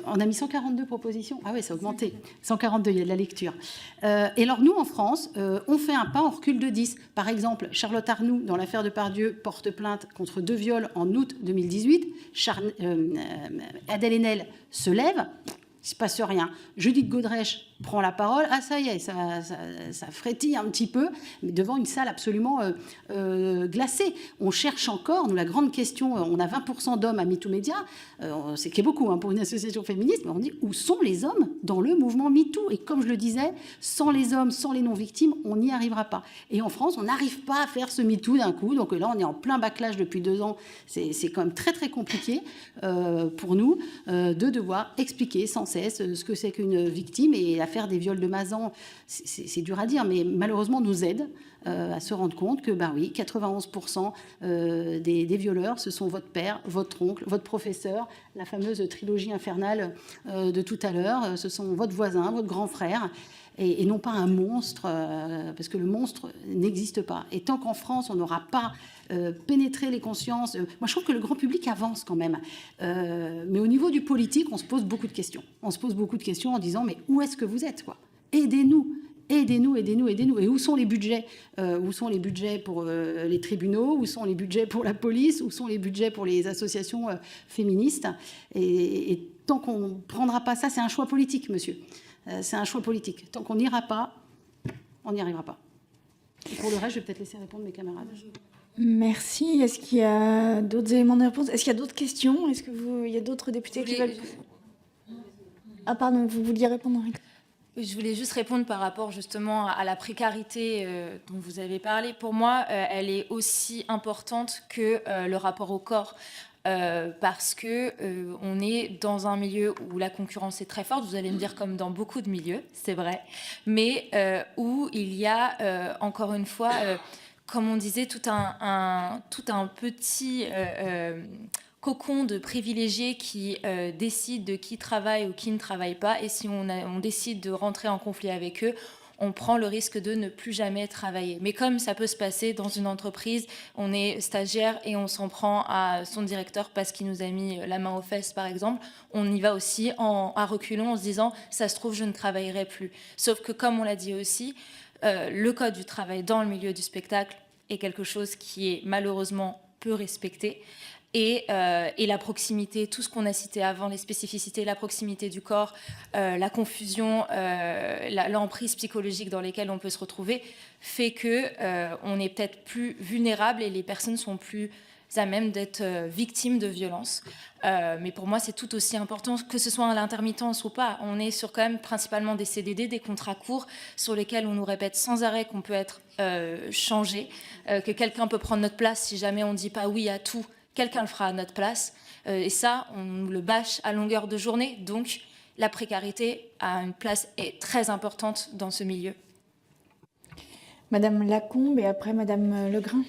on a mis 142 propositions. Ah oui, ça a augmenté. 142, il y a de la lecture. Et alors, nous, en France, on fait un pas, on recule de 10. Par exemple, Charlotte Arnoux, dans l'affaire de Pardieu, porte plainte contre 2 viols en août 2018. Adèle Haenel se lève. Il ne se passe rien. Judith Godrèche prend la parole. Ah, ça y est, ça frétille un petit peu, mais devant une salle absolument glacée. On cherche encore, nous, la grande question, on a 20% d'hommes à MeToo Média, c'est qui est beaucoup pour une association féministe, mais on dit où sont les hommes dans le mouvement MeToo ? Et comme je le disais, sans les hommes, sans les non-victimes, on n'y arrivera pas. Et en France, on n'arrive pas à faire ce MeToo d'un coup. Donc là, on est en plein backlash depuis 2 ans. C'est quand même très, très compliqué pour nous de devoir expliquer sans cesse ce que c'est qu'une victime. Et l'affaire des viols de Mazan, c'est dur à dire, mais malheureusement nous aide à se rendre compte que, ben oui, 91% des violeurs, ce sont votre père, votre oncle, votre professeur, la fameuse trilogie infernale de tout à l'heure, ce sont votre voisin, votre grand frère, et non pas un monstre, parce que le monstre n'existe pas. Et tant qu'en France, on n'aura pas pénétré les consciences, moi je trouve que le grand public avance quand même, mais au niveau du politique, on se pose beaucoup de questions. On se pose beaucoup de questions en disant, mais où est-ce que vous êtes, quoi ? Aidez-nous. Aidez-nous. Et où sont les budgets ? Où sont les budgets pour les tribunaux ? Où sont les budgets pour la police ? Où sont les budgets pour les associations féministes ? Et tant qu'on ne prendra pas ça, c'est un choix politique, monsieur. C'est un choix politique. Tant qu'on n'ira pas, on n'y arrivera pas. Et pour le reste, je vais peut-être laisser répondre mes camarades. Merci. Est-ce qu'il y a d'autres éléments de réponse ? Est-ce qu'il y a d'autres questions ? Est-ce qu'il y a d'autres députés qui veulent... Ah pardon, vous vouliez répondre ? Je voulais juste répondre par rapport justement à la précarité dont vous avez parlé. Pour moi, elle est aussi importante que le rapport au corps. Parce que on est dans un milieu où la concurrence est très forte, vous allez me dire comme dans beaucoup de milieux, c'est vrai, mais où il y a encore une fois, comme on disait, tout un petit cocon de privilégiés qui décident de qui travaille ou qui ne travaille pas, et si on décide de rentrer en conflit avec eux, on prend le risque de ne plus jamais travailler. Mais comme ça peut se passer dans une entreprise, on est stagiaire et on s'en prend à son directeur parce qu'il nous a mis la main aux fesses, par exemple, on y va aussi à reculons en se disant « ça se trouve, je ne travaillerai plus ». Sauf que, comme on l'a dit aussi, le code du travail dans le milieu du spectacle est quelque chose qui est malheureusement peu respecté. Et la proximité, tout ce qu'on a cité avant, les spécificités, la proximité du corps, la confusion, l'emprise psychologique dans lesquelles on peut se retrouver, fait qu'on est peut-être plus vulnérable et les personnes sont plus à même d'être victimes de violences. Mais pour moi, c'est tout aussi important, que ce soit à l'intermittence ou pas. On est sur quand même principalement des CDD, des contrats courts, sur lesquels on nous répète sans arrêt qu'on peut être changé, que quelqu'un peut prendre notre place si jamais on ne dit pas oui à tout. Quelqu'un le fera à notre place. Et ça, on le bâche à longueur de journée. Donc, la précarité a une place très importante dans ce milieu. Madame Lacombe et après Madame Legrain.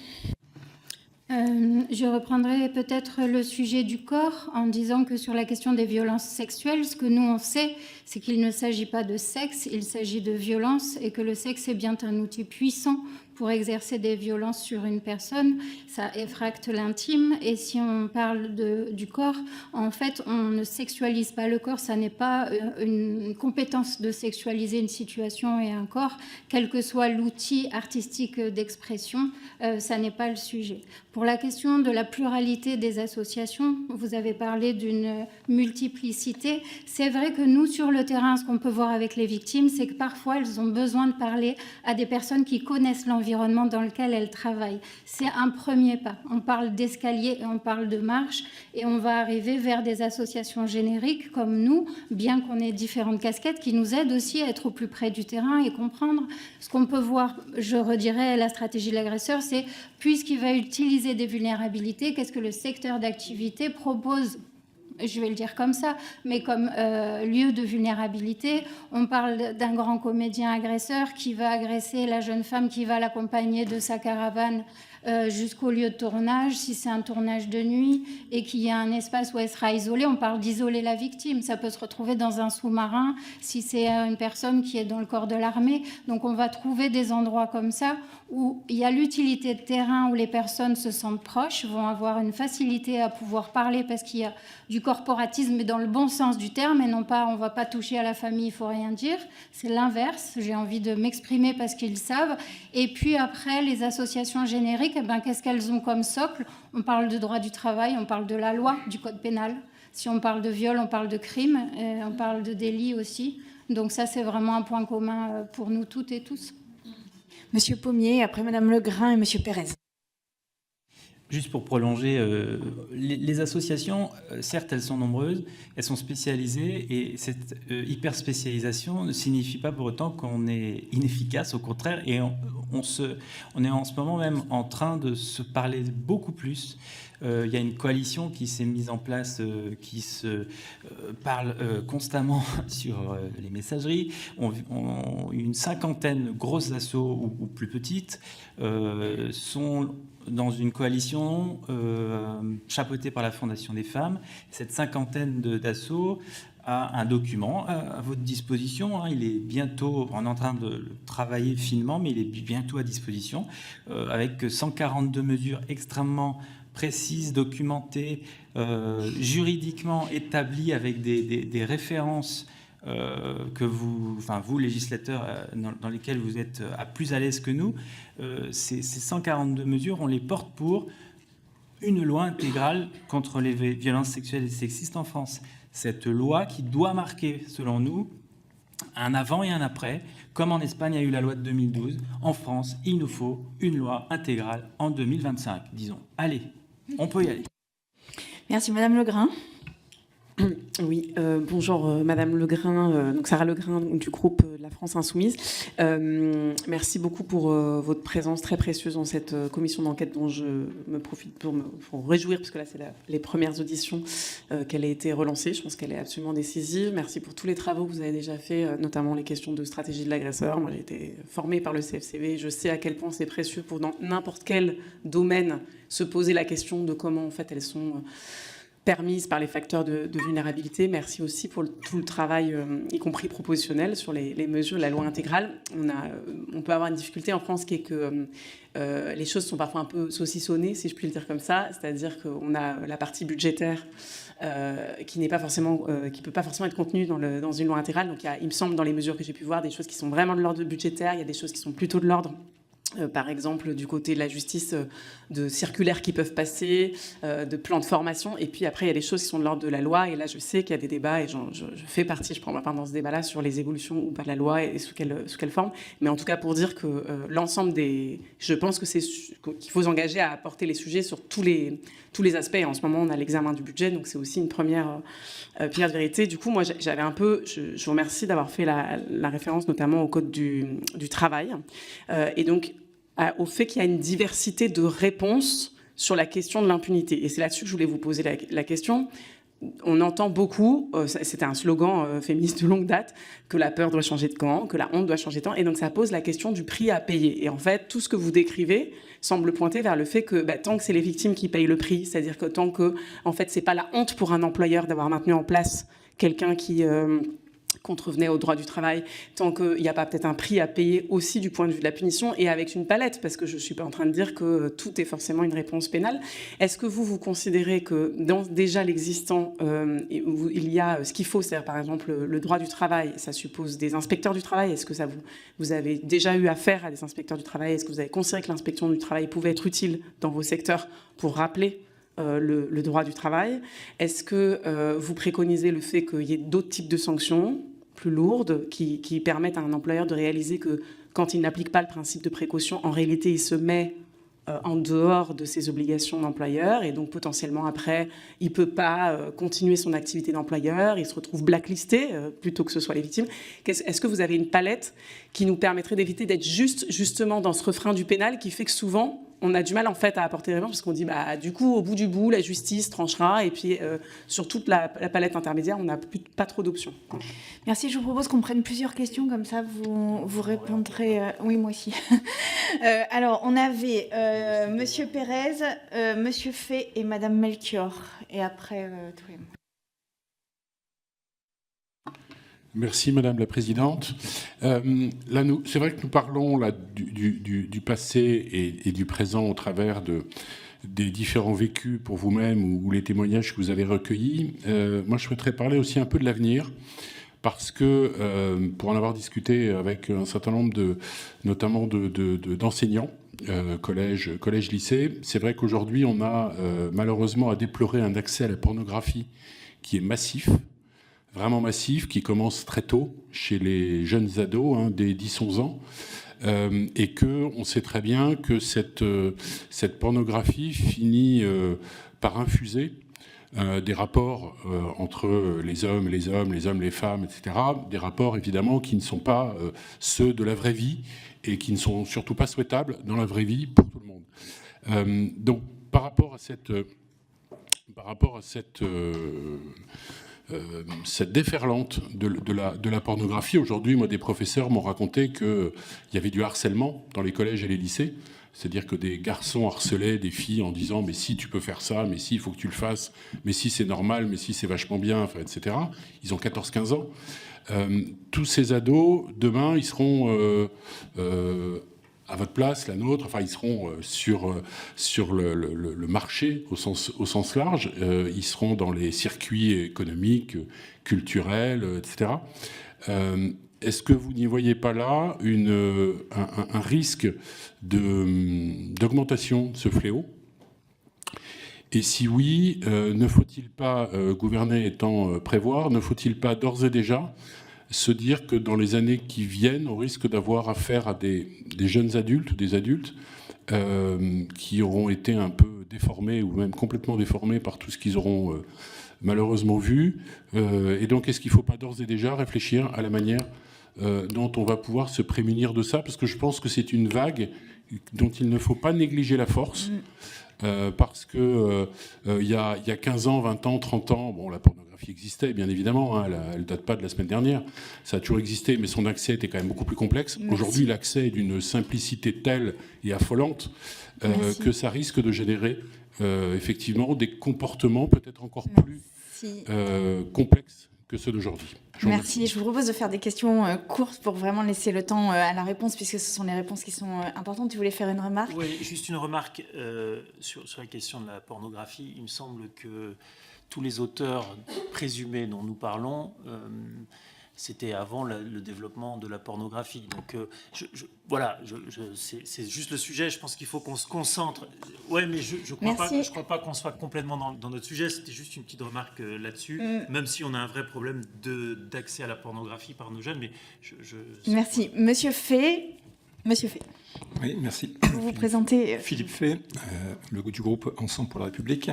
Je reprendrai peut-être le sujet du corps en disant que sur la question des violences sexuelles, ce que nous on sait, c'est qu'il ne s'agit pas de sexe, il s'agit de violence et que le sexe est bien un outil puissant pour exercer des violences sur une personne. Ça effracte l'intime et si on parle du corps, en fait, on ne sexualise pas le corps, ça n'est pas une compétence de sexualiser une situation et un corps, quel que soit l'outil artistique d'expression, ça n'est pas le sujet. Pour la question de la pluralité des associations, vous avez parlé d'une multiplicité. C'est vrai que nous, sur le terrain, ce qu'on peut voir avec les victimes, c'est que parfois, elles ont besoin de parler à des personnes qui connaissent l'environnement dans lequel elles travaillent. C'est un premier pas. On parle d'escalier et on parle de marche et on va arriver vers des associations génériques comme nous, bien qu'on ait différentes casquettes, qui nous aident aussi à être au plus près du terrain et comprendre ce qu'on peut voir. Je redirais la stratégie de l'agresseur, c'est puisqu'il va utiliser des vulnérabilités, qu'est-ce que le secteur d'activité propose ? Je vais le dire comme ça, mais comme lieu de vulnérabilité. On parle d'un grand comédien agresseur qui va agresser la jeune femme qui va l'accompagner de sa caravane jusqu'au lieu de tournage, si c'est un tournage de nuit, et qu'il y a un espace où elle sera isolée. On parle d'isoler la victime. Ça peut se retrouver dans un sous-marin si c'est une personne qui est dans le corps de l'armée. Donc on va trouver des endroits comme ça où il y a l'utilité de terrain, où les personnes se sentent proches, vont avoir une facilité à pouvoir parler parce qu'il y a du corporatisme, mais dans le bon sens du terme, et non pas on ne va pas toucher à la famille, il ne faut rien dire. C'est l'inverse. J'ai envie de m'exprimer parce qu'ils savent. Et puis après, les associations génériques, eh ben, qu'est-ce qu'elles ont comme socle ? On parle de droit du travail, on parle de la loi, du code pénal. Si on parle de viol, on parle de crime, on parle de délit aussi. Donc ça, c'est vraiment un point commun pour nous toutes et tous. Monsieur Pommier, après Madame Legrain et Monsieur Pérez. Juste pour prolonger, les associations, certes, elles sont nombreuses, elles sont spécialisées, et cette hyper-spécialisation ne signifie pas pour autant qu'on est inefficace, au contraire, et on est en ce moment même en train de se parler beaucoup plus. Il y a une coalition qui s'est mise en place, qui se parle constamment sur les messageries. Une cinquantaine de grosses assos ou plus petites sont dans une coalition chapeautée par la Fondation des femmes. Cette cinquantaine d'assos a un document à votre disposition. Il est bientôt, on est en train de le travailler finement, mais il est bientôt à disposition, avec 142 mesures extrêmement précises, documentées, juridiquement établies, avec des références que vous législateurs, dans lesquels vous êtes plus à l'aise que nous. Ces 142 mesures, on les porte pour une loi intégrale contre les violences sexuelles et sexistes en France. Cette loi qui doit marquer, selon nous, un avant et un après. Comme en Espagne, il y a eu la loi de 2012. En France, il nous faut une loi intégrale en 2025, disons. Allez, on peut y aller. Merci Madame Legrain. Oui, bonjour Madame Legrain, donc Sarah Legrain du groupe La France Insoumise. Merci beaucoup pour votre présence très précieuse dans cette commission d'enquête dont je me profite pour me réjouir, parce que là c'est les premières auditions qu'elle a été relancée. Je pense qu'elle est absolument décisive. Merci pour tous les travaux que vous avez déjà faits, notamment les questions de stratégie de l'agresseur. Moi j'ai été formée par le CFCV, je sais à quel point c'est précieux pour dans n'importe quel domaine se poser la question de comment en fait elles sont permises par les facteurs de vulnérabilité. Merci aussi pour tout le travail, y compris propositionnel, sur les mesures de la loi intégrale. On peut avoir une difficulté en France qui est que les choses sont parfois un peu saucissonnées, si je puis le dire comme ça, c'est-à-dire qu'on a la partie budgétaire qui n'est pas forcément, qui peut pas forcément être contenue dans une loi intégrale. Donc il me semble, dans les mesures que j'ai pu voir, des choses qui sont vraiment de l'ordre budgétaire, il y a des choses qui sont plutôt de l'ordre par exemple, du côté de la justice, de circulaires qui peuvent passer, de plans de formation. Et puis après, il y a des choses qui sont de l'ordre de la loi. Et là, je sais qu'il y a des débats, et je fais partie, je prends ma part dans ce débat-là, sur les évolutions ou pas de la loi et sous quelle forme. Mais en tout cas, pour dire que l'ensemble des... Je pense que qu'il faut s'engager à apporter les sujets sur tous les aspects. Et en ce moment, on a l'examen du budget, donc c'est aussi une première pierre de vérité. Du coup, moi, j'avais un peu... Je vous remercie d'avoir fait la référence notamment au Code du travail. Et donc, au fait qu'il y a une diversité de réponses sur la question de l'impunité. Et c'est là-dessus que je voulais vous poser la question. On entend beaucoup, c'était un slogan féministe de longue date, que la peur doit changer de camp, que la honte doit changer de camp. Et donc ça pose la question du prix à payer. Et en fait, tout ce que vous décrivez semble pointer vers le fait que tant que c'est les victimes qui payent le prix, c'est-à-dire que tant que, en fait, c'est pas la honte pour un employeur d'avoir maintenu en place quelqu'un qui... contrevenait au droit du travail, tant qu'il n'y a pas peut-être un prix à payer aussi du point de vue de la punition, et avec une palette, parce que je ne suis pas en train de dire que tout est forcément une réponse pénale. Est-ce que vous considérez que dans déjà l'existant, il y a ce qu'il faut, c'est-à-dire par exemple le droit du travail, ça suppose des inspecteurs du travail. Est-ce que vous avez déjà eu affaire à des inspecteurs du travail? Est-ce que vous avez considéré que l'inspection du travail pouvait être utile dans vos secteurs pour rappeler le droit du travail? Est-ce que vous préconisez le fait qu'il y ait d'autres types de sanctions plus lourdes qui permettent à un employeur de réaliser que quand il n'applique pas le principe de précaution, en réalité, il se met en dehors de ses obligations d'employeur, et donc potentiellement après, il ne peut pas continuer son activité d'employeur, il se retrouve blacklisté plutôt que ce soit les victimes. Est-ce que vous avez une palette qui nous permettrait d'éviter d'être justement dans ce refrain du pénal qui fait que souvent, on a du mal en fait à apporter des réponses parce qu'on dit du coup au bout du bout la justice tranchera, et puis sur toute la palette intermédiaire on n'a pas trop d'options. Merci, je vous propose qu'on prenne plusieurs questions, comme ça vous répondrez. Oui, moi aussi. Alors on avait Monsieur Pérez, Monsieur Fay et Madame Melchior, et après toi et moi. Merci Madame la Présidente. Là, c'est vrai que nous parlons là, du passé et du présent au travers des différents vécus pour vous-même ou les témoignages que vous avez recueillis. Moi, je souhaiterais parler aussi un peu de l'avenir, parce que pour en avoir discuté avec un certain nombre notamment d'enseignants, collège, lycée, c'est vrai qu'aujourd'hui, on a malheureusement à déplorer un accès à la pornographie qui est massif, vraiment massif, qui commence très tôt chez les jeunes ados, dès 10-11 ans, et qu'on sait très bien que cette pornographie finit par infuser des rapports entre les hommes, les femmes, etc. Des rapports évidemment qui ne sont pas ceux de la vraie vie et qui ne sont surtout pas souhaitables dans la vraie vie pour tout le monde. Donc par rapport à cette déferlante de la pornographie. Aujourd'hui, moi, des professeurs m'ont raconté qu'il y avait du harcèlement dans les collèges et les lycées. C'est-à-dire que des garçons harcelaient des filles en disant « mais si, tu peux faire ça, mais si, il faut que tu le fasses, mais si, c'est normal, mais si, c'est vachement bien, enfin, etc. » Ils ont 14-15 ans. Tous ces ados, demain, ils seront... à votre place, la nôtre, enfin ils seront sur le marché au sens large, ils seront dans les circuits économiques, culturels, etc. Est-ce que vous n'y voyez pas là un risque d'augmentation de ce fléau? Et si oui, ne faut-il pas, gouverner étant prévoir, ne faut-il pas d'ores et déjà se dire que dans les années qui viennent, on risque d'avoir affaire à des jeunes adultes, des adultes qui auront été un peu déformés ou même complètement déformés par tout ce qu'ils auront malheureusement vues. Et donc, est-ce qu'il ne faut pas d'ores et déjà réfléchir à la manière dont on va pouvoir se prémunir de ça? Parce que je pense que c'est une vague dont il ne faut pas négliger la force. Parce que il y a 15 ans, 20 ans, 30 ans, bon, la pornographie existait, bien évidemment, hein, elle ne date pas de la semaine dernière, ça a toujours existé, mais son accès était quand même beaucoup plus complexe. Aujourd'hui, l'accès est d'une simplicité telle et affolante que ça risque de générer effectivement des comportements peut-être encore plus complexes que ceux d'aujourd'hui. Merci. Je vous propose de faire des questions courtes pour vraiment laisser le temps à la réponse, puisque ce sont les réponses qui sont importantes. Tu voulais faire une remarque? Oui, juste une remarque sur la question de la pornographie. Il me semble que tous les auteurs présumés dont nous parlons, c'était avant le développement de la pornographie. Donc voilà, c'est juste le sujet. Je pense qu'il faut qu'on se concentre. Ouais, mais je ne crois pas qu'on soit complètement dans notre sujet. C'était juste une petite remarque là-dessus, même si on a un vrai problème d'accès à la pornographie par nos jeunes. Mais Merci. Monsieur Fay. Monsieur Fay. Oui, merci. Vous vous présentez. Philippe Fay, du groupe Ensemble pour la République.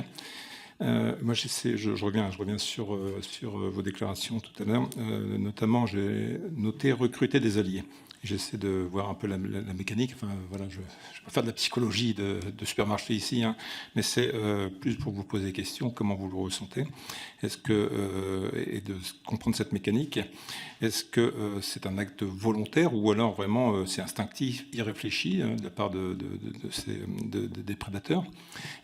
Moi, je reviens sur vos déclarations tout à l'heure. Notamment, j'ai noté recruter des alliés. J'essaie de voir un peu la mécanique. Enfin, voilà, je ne vais pas faire de la psychologie de supermarché ici, hein, mais c'est plus pour vous poser des questions, comment vous le ressentez. Est-ce que, et de comprendre cette mécanique, est-ce que c'est un acte volontaire ou alors vraiment c'est instinctif, irréfléchi de la part des prédateurs?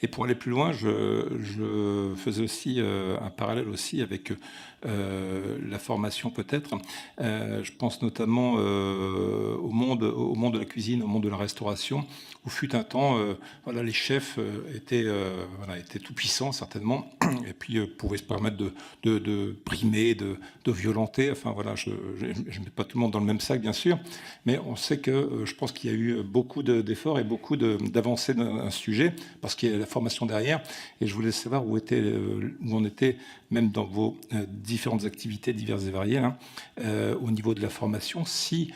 Et pour aller plus loin, je faisais aussi un parallèle aussi avec la formation peut-être. Je pense notamment au monde de la cuisine, au monde de la restauration, où fut un temps, voilà, les chefs étaient tout puissants certainement, et puis pouvaient se permettre de brimer, de violenter. Enfin voilà, je ne mets pas tout le monde dans le même sac bien sûr, mais on sait que je pense qu'il y a eu beaucoup d'efforts et beaucoup d'avancées dans un sujet, parce qu'il y a la formation derrière. Et je voulais savoir où on était même dans vos différentes activités diverses et variées, hein, au niveau de la formation, si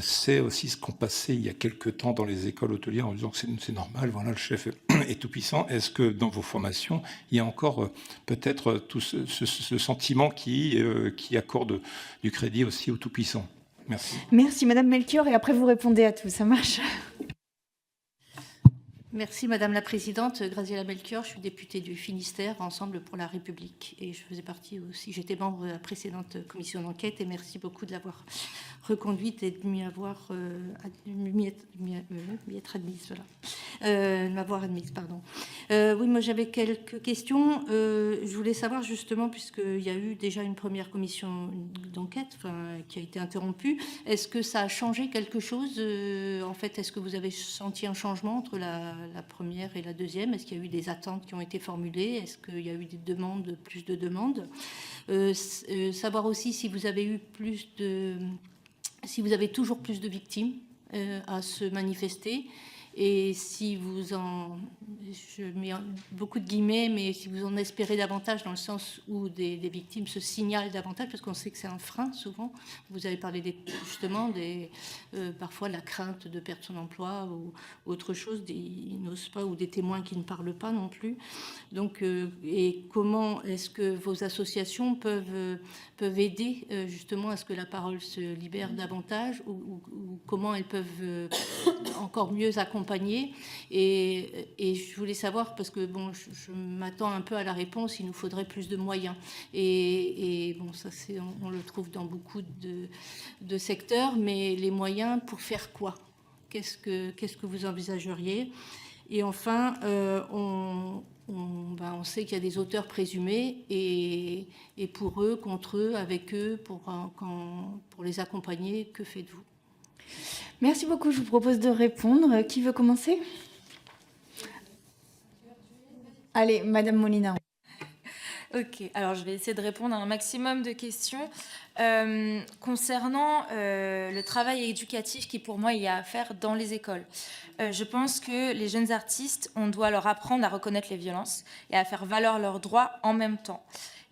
c'est aussi ce qu'on passait il y a quelque temps dans les écoles hôtelières en disant que c'est normal, voilà, le chef est tout puissant. Est-ce que dans vos formations, il y a encore peut-être tout ce sentiment qui accorde du crédit aussi au tout puissant? Merci. Merci Madame Melchior, et après vous répondez à tout, ça marche? Merci Madame la Présidente. Graziella Melchior, je suis députée du Finistère, Ensemble pour la République. Et je faisais partie aussi, j'étais membre de la précédente commission d'enquête, et merci beaucoup de l'avoir reconduite et de m'y être admise. Voilà. M'avoir admise, pardon. Oui, moi j'avais quelques questions. Je voulais savoir justement, puisqu'il y a eu déjà une première commission d'enquête qui a été interrompue, est-ce que ça a changé quelque chose? En fait, est-ce que vous avez senti un changement entre la première et la deuxième? Est-ce qu'il y a eu des attentes qui ont été formulées? Est-ce qu'il y a eu des demandes, plus de demandes? Savoir aussi si vous avez eu si vous avez toujours plus de victimes à se manifester, et si vous je mets beaucoup de guillemets, mais si vous en espérez davantage, dans le sens où des victimes se signalent davantage, parce qu'on sait que c'est un frein souvent. Vous avez parlé justement parfois la crainte de perdre son emploi ou autre chose, ils n'osent pas, ou des témoins qui ne parlent pas non plus. Donc, et comment est-ce que vos associations peuvent aider justement à ce que la parole se libère davantage, ou comment elles peuvent encore mieux accompagner? Et je voulais savoir, parce que bon, je m'attends un peu à la réponse, il nous faudrait plus de moyens. Et bon, ça on le trouve dans beaucoup de secteurs, mais les moyens pour faire quoi? Qu'est-ce que vous envisageriez? Et enfin, on sait qu'il y a des auteurs présumés, et pour eux, contre eux, avec eux, pour les accompagner, que faites-vous? Merci beaucoup. Je vous propose de répondre. Qui veut commencer? Allez, Madame Molina. Ok, alors je vais essayer de répondre à un maximum de questions. Concernant le travail éducatif qui, pour moi, il y a à faire dans les écoles. Je pense que les jeunes artistes, on doit leur apprendre à reconnaître les violences et à faire valoir leurs droits en même temps.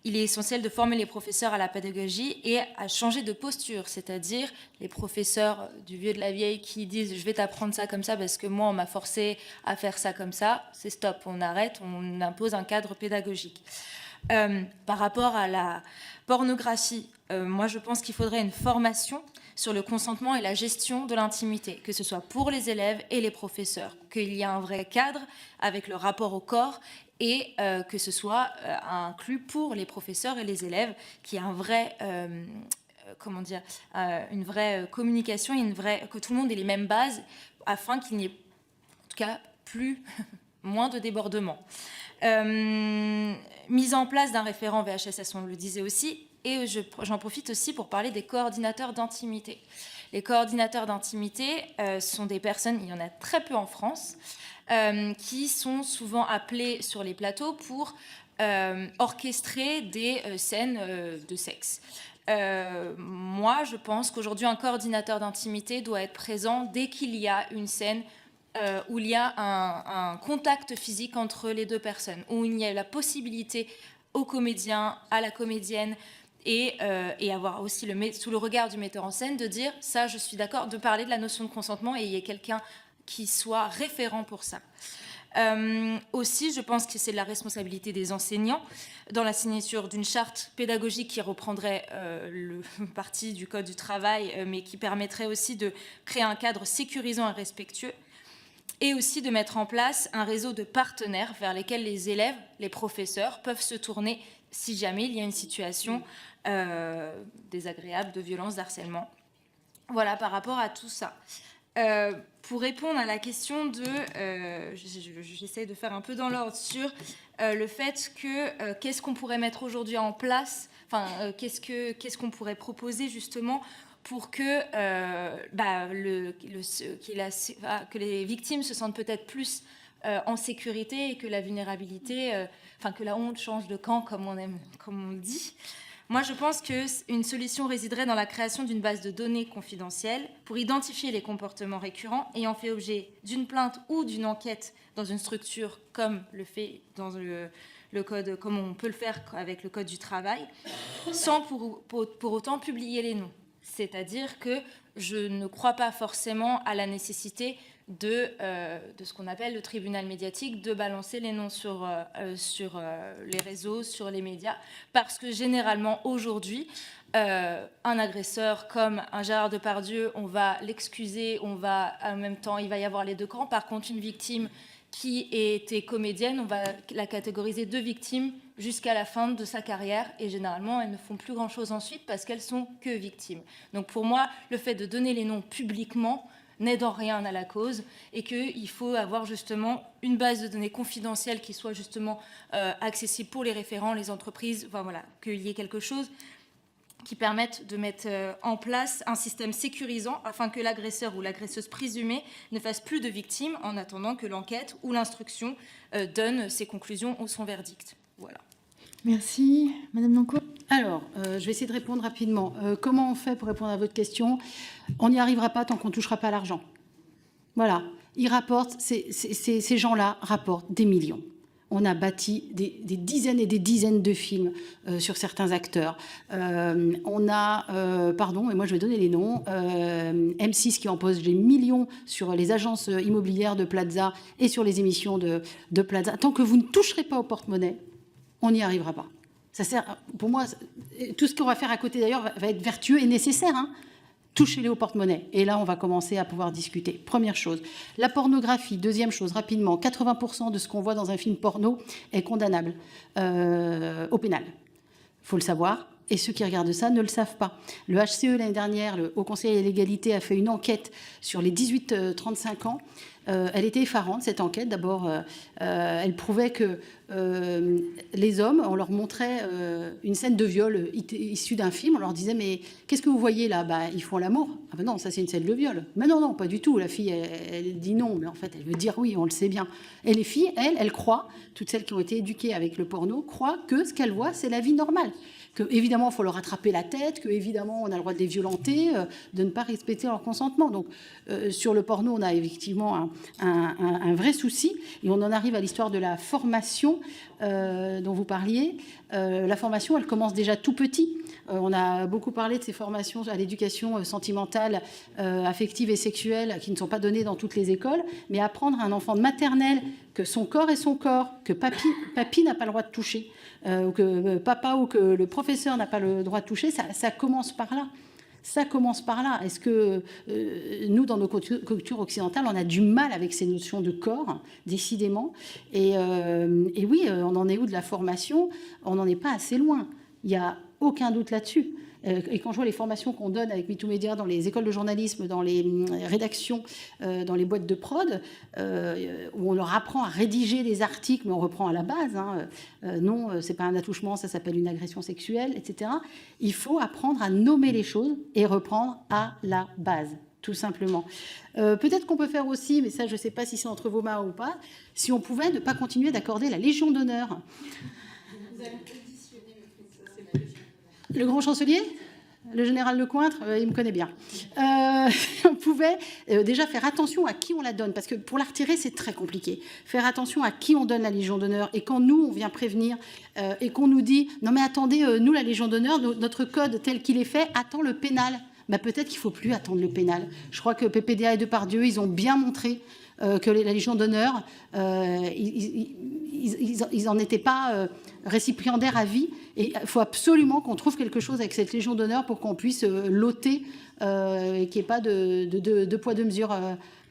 Il est essentiel de former les professeurs à la pédagogie et à changer de posture, c'est-à-dire les professeurs du vieux de la vieille qui disent « je vais t'apprendre ça comme ça parce que moi, on m'a forcé à faire ça comme ça », c'est stop, on arrête, on impose un cadre pédagogique. Par rapport à la pornographie, moi je pense qu'il faudrait une formation sur le consentement et la gestion de l'intimité, que ce soit pour les élèves et les professeurs, qu'il y ait un vrai cadre avec le rapport au corps et que ce soit inclus pour les professeurs et les élèves, qu'il y ait un vrai, une vraie communication, que tout le monde ait les mêmes bases afin qu'il n'y ait en tout cas moins de débordements. Mise en place d'un référent VHSS, on le disait aussi, et j'en profite aussi pour parler des coordinateurs d'intimité. Les coordinateurs d'intimité sont des personnes, il y en a très peu en France, qui sont souvent appelés sur les plateaux pour orchestrer des scènes de sexe. Moi, je pense qu'aujourd'hui, un coordinateur d'intimité doit être présent dès qu'il y a une scène où il y a un contact physique entre les deux personnes, où il y a la possibilité au comédien, à la comédienne, et avoir aussi sous le regard du metteur en scène de dire ça, je suis d'accord, de parler de la notion de consentement et il y ait quelqu'un qui soit référent pour ça. Aussi, je pense que c'est de la responsabilité des enseignants dans la signature d'une charte pédagogique qui reprendrait partie du Code du travail, mais qui permettrait aussi de créer un cadre sécurisant et respectueux, et aussi de mettre en place un réseau de partenaires vers lesquels les élèves, les professeurs peuvent se tourner si jamais il y a une situation désagréable de violence, d'harcèlement. Voilà, par rapport à tout ça. Pour répondre à la question j'essaie de faire un peu dans l'ordre sur le fait que qu'est-ce qu'on pourrait mettre aujourd'hui en place, qu'est-ce qu'on pourrait proposer justement pour que les victimes se sentent peut-être plus en sécurité et que la vulnérabilité, que la honte change de camp, comme on dit. Moi, je pense qu'une solution résiderait dans la création d'une base de données confidentielle pour identifier les comportements récurrents ayant fait objet d'une plainte ou d'une enquête dans une structure comme le fait dans le code, comme on peut le faire avec le Code du travail, sans pour autant publier les noms. C'est-à-dire que je ne crois pas forcément à la nécessité de ce qu'on appelle le tribunal médiatique, de balancer les noms sur les réseaux, sur les médias, parce que généralement aujourd'hui, un agresseur comme un Gérard Depardieu, on va l'excuser, en même temps, il va y avoir les deux camps. Par contre, une victime qui était comédienne, on va la catégoriser de victime jusqu'à la fin de sa carrière, et généralement, elles ne font plus grand-chose ensuite parce qu'elles sont que victimes. Donc pour moi, le fait de donner les noms publiquement n'aide en rien à la cause, et qu'il faut avoir justement une base de données confidentielle qui soit justement accessible pour les référents, les entreprises, qu'il y ait quelque chose qui permette de mettre en place un système sécurisant afin que l'agresseur ou l'agresseuse présumée ne fasse plus de victimes en attendant que l'enquête ou l'instruction donne ses conclusions ou son verdict. Voilà. Merci. Madame Dancourt. Alors, je vais essayer de répondre rapidement. Comment on fait pour répondre à votre question ? On n'y arrivera pas tant qu'on ne touchera pas à l'argent. Voilà. Ils rapportent, ces gens-là rapportent des millions. On a bâti des dizaines et des dizaines de films sur certains acteurs. On a, et moi je vais donner les noms, M6 qui empoche des millions sur les agences immobilières de Plaza et sur les émissions de Plaza. Tant que vous ne toucherez pas au porte-monnaie, on n'y arrivera pas. Ça sert, pour moi, tout ce qu'on va faire à côté d'ailleurs va être vertueux et nécessaire. Touchez-les au porte-monnaie. Et là, on va commencer à pouvoir discuter. Première chose. La pornographie. Deuxième chose, rapidement. 80% de ce qu'on voit dans un film porno est condamnable au pénal. Il faut le savoir. Et ceux qui regardent ça ne le savent pas. Le HCE, l'année dernière, le Haut Conseil à l'égalité, a fait une enquête sur les 18-35 ans. Elle était effarante, cette enquête. D'abord, elle prouvait que les hommes, on leur montrait une scène de viol issue d'un film. On leur disait, mais qu'est-ce que vous voyez là ? Ils font l'amour. Ah ben non, ça c'est une scène de viol. Mais non, pas du tout. La fille, elle dit non, mais en fait, elle veut dire oui, on le sait bien. Et les filles, elles croient, toutes celles qui ont été éduquées avec le porno, croient que ce qu'elles voient, c'est la vie normale. Que, évidemment, il faut leur attraper la tête, que, évidemment, on a le droit de les violenter, de ne pas respecter leur consentement. Donc, sur le porno, on a effectivement un vrai souci. Et on en arrive à l'histoire de la formation dont vous parliez. La formation, elle commence déjà tout petit. On a beaucoup parlé de ces formations à l'éducation sentimentale, affective et sexuelle qui ne sont pas données dans toutes les écoles, mais apprendre à un enfant de maternelle que son corps est son corps, que papy n'a pas le droit de toucher, ou que papa ou que le professeur n'a pas le droit de toucher, ça commence par là. Ça commence par là. Est-ce que nous, dans nos cultures occidentales, on a du mal avec ces notions de corps, décidément. Et oui, on en est où de la formation? On n'en est pas assez loin. Il n'y a aucun doute là-dessus. Et quand je vois les formations qu'on donne avec MeTooMédia dans les écoles de journalisme, dans les rédactions, dans les boîtes de prod, où on leur apprend à rédiger des articles, mais on reprend à la base. Non, c'est pas un attouchement, ça s'appelle une agression sexuelle, etc. Il faut apprendre à nommer les choses et reprendre à la base, tout simplement. Peut-être qu'on peut faire aussi, mais ça, je ne sais pas si c'est entre vos mains ou pas, si on pouvait ne pas continuer d'accorder la Légion d'honneur. Le grand chancelier, le général Lecointre, il me connaît bien. On pouvait déjà faire attention à qui on la donne, parce que pour la retirer, c'est très compliqué. Faire attention à qui on donne la Légion d'honneur. Et quand nous, on vient prévenir et qu'on nous dit « Non mais attendez, nous, la Légion d'honneur, notre code tel qu'il est fait, attend le pénal. » Peut-être qu'il ne faut plus attendre le pénal. Je crois que PPDA et Depardieu, ils ont bien montré que la Légion d'honneur, ils n'en étaient pas récipiendaires à vie. Et il faut absolument qu'on trouve quelque chose avec cette Légion d'honneur pour qu'on puisse l'ôter et qu'il n'y ait pas de poids, de mesure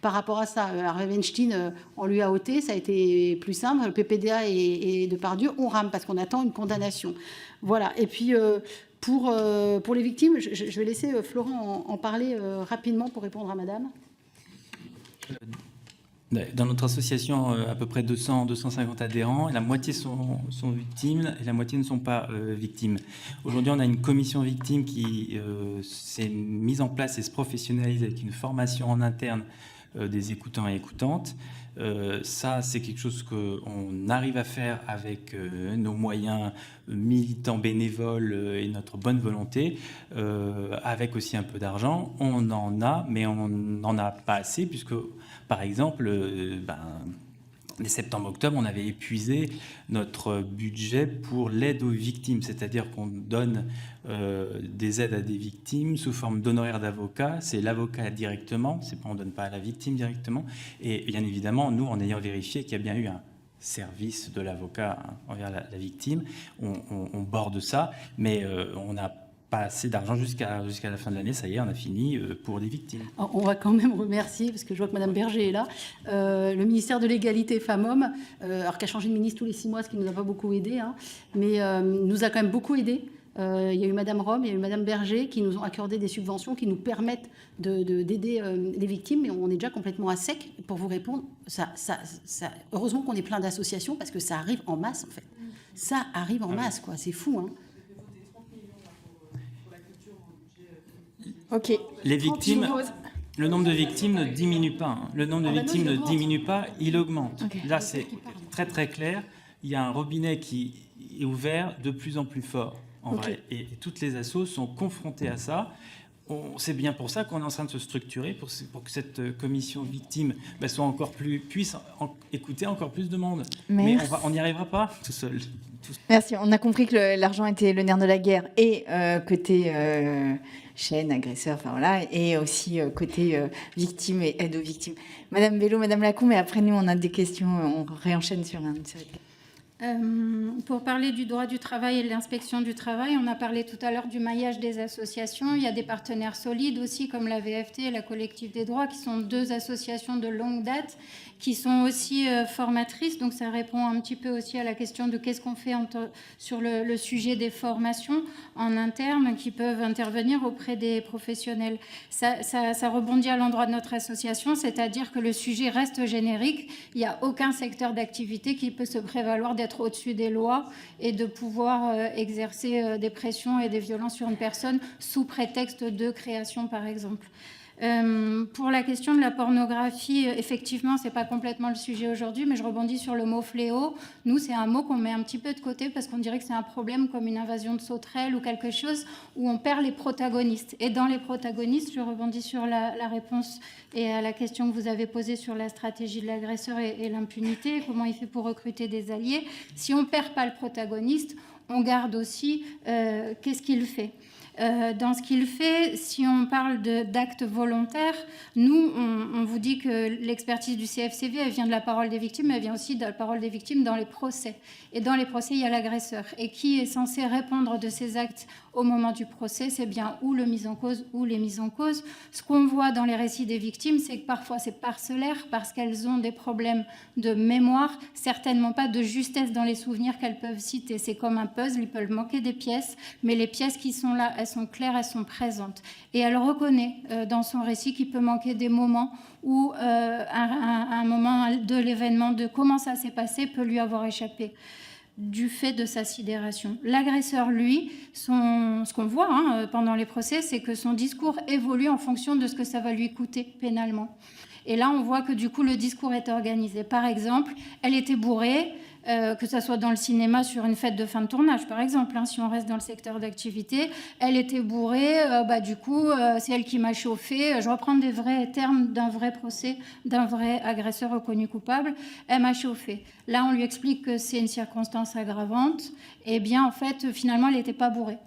par rapport à ça. Harvey Weinstein, on lui a ôté, ça a été plus simple. Le PPDA et Depardieu, on rame parce qu'on attend une condamnation. Voilà. Et puis, pour les victimes, je vais laisser Florent en parler rapidement pour répondre à madame. Dans notre association, à peu près 200-250 adhérents, et la moitié sont victimes et la moitié ne sont pas victimes. Aujourd'hui, on a une commission victime qui s'est mise en place et se professionnalise avec une formation en interne des écoutants et écoutantes. Ça, c'est quelque chose qu'on arrive à faire avec nos moyens militants, bénévoles et notre bonne volonté, avec aussi un peu d'argent. On en a, mais on n'en a pas assez, puisque, par exemple, dès septembre-octobre, on avait épuisé notre budget pour l'aide aux victimes, c'est-à-dire qu'on donne des aides à des victimes sous forme d'honoraires d'avocat. C'est l'avocat directement, on ne donne pas à la victime directement. Et bien évidemment, nous, en ayant vérifié qu'il y a bien eu un service de l'avocat envers la victime, on borde ça, mais on n'a pas assez d'argent jusqu'à la fin de l'année. Ça y est, on a fini pour les victimes. On va quand même remercier, parce que je vois que Mme Berger est là, le ministère de l'égalité femmes-hommes, alors qui a changé de ministre tous les 6 mois, ce qui ne nous a pas beaucoup aidé, mais nous a quand même beaucoup aidé. Il y a eu Mme Rome, il y a eu Mme Berger qui nous ont accordé des subventions qui nous permettent d'aider les victimes, mais on est déjà complètement à sec. Pour vous répondre, heureusement qu'on est plein d'associations, parce que ça arrive en masse, en fait. Ça arrive en masse, quoi. C'est fou, Ok. Les victimes, le nombre de victimes ne diminue pas. Le nombre de victimes ne diminue pas, il augmente. Okay. Là, c'est très très clair. Il y a un robinet qui est ouvert de plus en plus fort, en vrai. Et toutes les assos sont confrontées à ça. C'est bien pour ça qu'on est en train de se structurer, pour que cette commission victime puisse écouter encore plus de monde. Mais on n'y arrivera pas tout seul. Merci. On a compris que l'argent était le nerf de la guerre, et côté chaîne, agresseur, enfin voilà, et aussi côté victime et aide aux victimes. Madame Bello, Madame Lacombe, mais après nous on a des questions, on réenchaîne sur un. Pour parler du droit du travail et de l'inspection du travail, on a parlé tout à l'heure du maillage des associations. Il y a des partenaires solides aussi, comme la VFT et la Collectif des droits, qui sont 2 associations de longue date, qui sont aussi formatrices. Donc ça répond un petit peu aussi à la question de qu'est-ce qu'on fait sur le sujet des formations en interne qui peuvent intervenir auprès des professionnels. Ça rebondit à l'endroit de notre association, c'est-à-dire que le sujet reste générique. Il n'y a aucun secteur d'activité qui peut se prévaloir d'être au-dessus des lois et de pouvoir exercer des pressions et des violences sur une personne sous prétexte de création, par exemple. Pour la question de la pornographie, effectivement, ce n'est pas complètement le sujet aujourd'hui, mais je rebondis sur le mot fléau. Nous, c'est un mot qu'on met un petit peu de côté parce qu'on dirait que c'est un problème comme une invasion de sauterelles ou quelque chose où on perd les protagonistes. Et dans les protagonistes, je rebondis sur la réponse et à la question que vous avez posée sur la stratégie de l'agresseur et l'impunité, comment il fait pour recruter des alliés. Si on ne perd pas le protagoniste, on garde aussi qu'est-ce qu'il fait. Dans ce qu'il fait, si on parle d'actes volontaires, nous, on vous dit que l'expertise du CFCV, elle vient de la parole des victimes, mais elle vient aussi de la parole des victimes dans les procès. Et dans les procès, il y a l'agresseur. Et qui est censé répondre de ces actes au moment du procès? C'est bien ou le mis en cause ou les mises en cause. Ce qu'on voit dans les récits des victimes, c'est que parfois c'est parcellaire parce qu'elles ont des problèmes de mémoire, certainement pas de justesse dans les souvenirs qu'elles peuvent citer. C'est comme un puzzle, ils peuvent manquer des pièces, mais les pièces qui sont là, elles sont claires, elles sont présentes. Et elle reconnaît dans son récit qu'il peut manquer des moments où un moment de l'événement, de comment ça s'est passé, peut lui avoir échappé du fait de sa sidération. L'agresseur, lui, ce qu'on voit pendant les procès, c'est que son discours évolue en fonction de ce que ça va lui coûter pénalement. Et là, on voit que du coup, le discours est organisé. Par exemple, elle était bourrée, que ça soit dans le cinéma sur une fête de fin de tournage, par exemple, si on reste dans le secteur d'activité, elle était bourrée, du coup, c'est elle qui m'a chauffé. Je reprends des vrais termes d'un vrai procès, d'un vrai agresseur reconnu coupable. Elle m'a chauffé. Là, on lui explique que c'est une circonstance aggravante. Eh bien, en fait, finalement, elle n'était pas bourrée.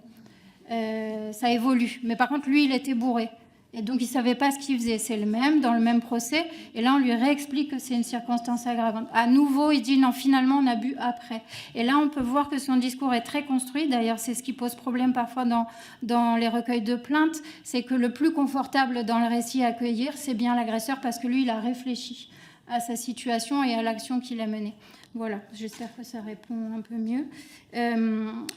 Ça évolue. Mais par contre, lui, il était bourré. Et donc, il ne savait pas ce qu'il faisait. C'est le même, dans le même procès. Et là, on lui réexplique que c'est une circonstance aggravante. À nouveau, il dit non, finalement, on a bu après. Et là, on peut voir que son discours est très construit. D'ailleurs, c'est ce qui pose problème parfois dans les recueils de plaintes. C'est que le plus confortable dans le récit à accueillir, c'est bien l'agresseur parce que lui, il a réfléchi à sa situation et à l'action qu'il a menée. Voilà, j'espère que ça répond un peu mieux.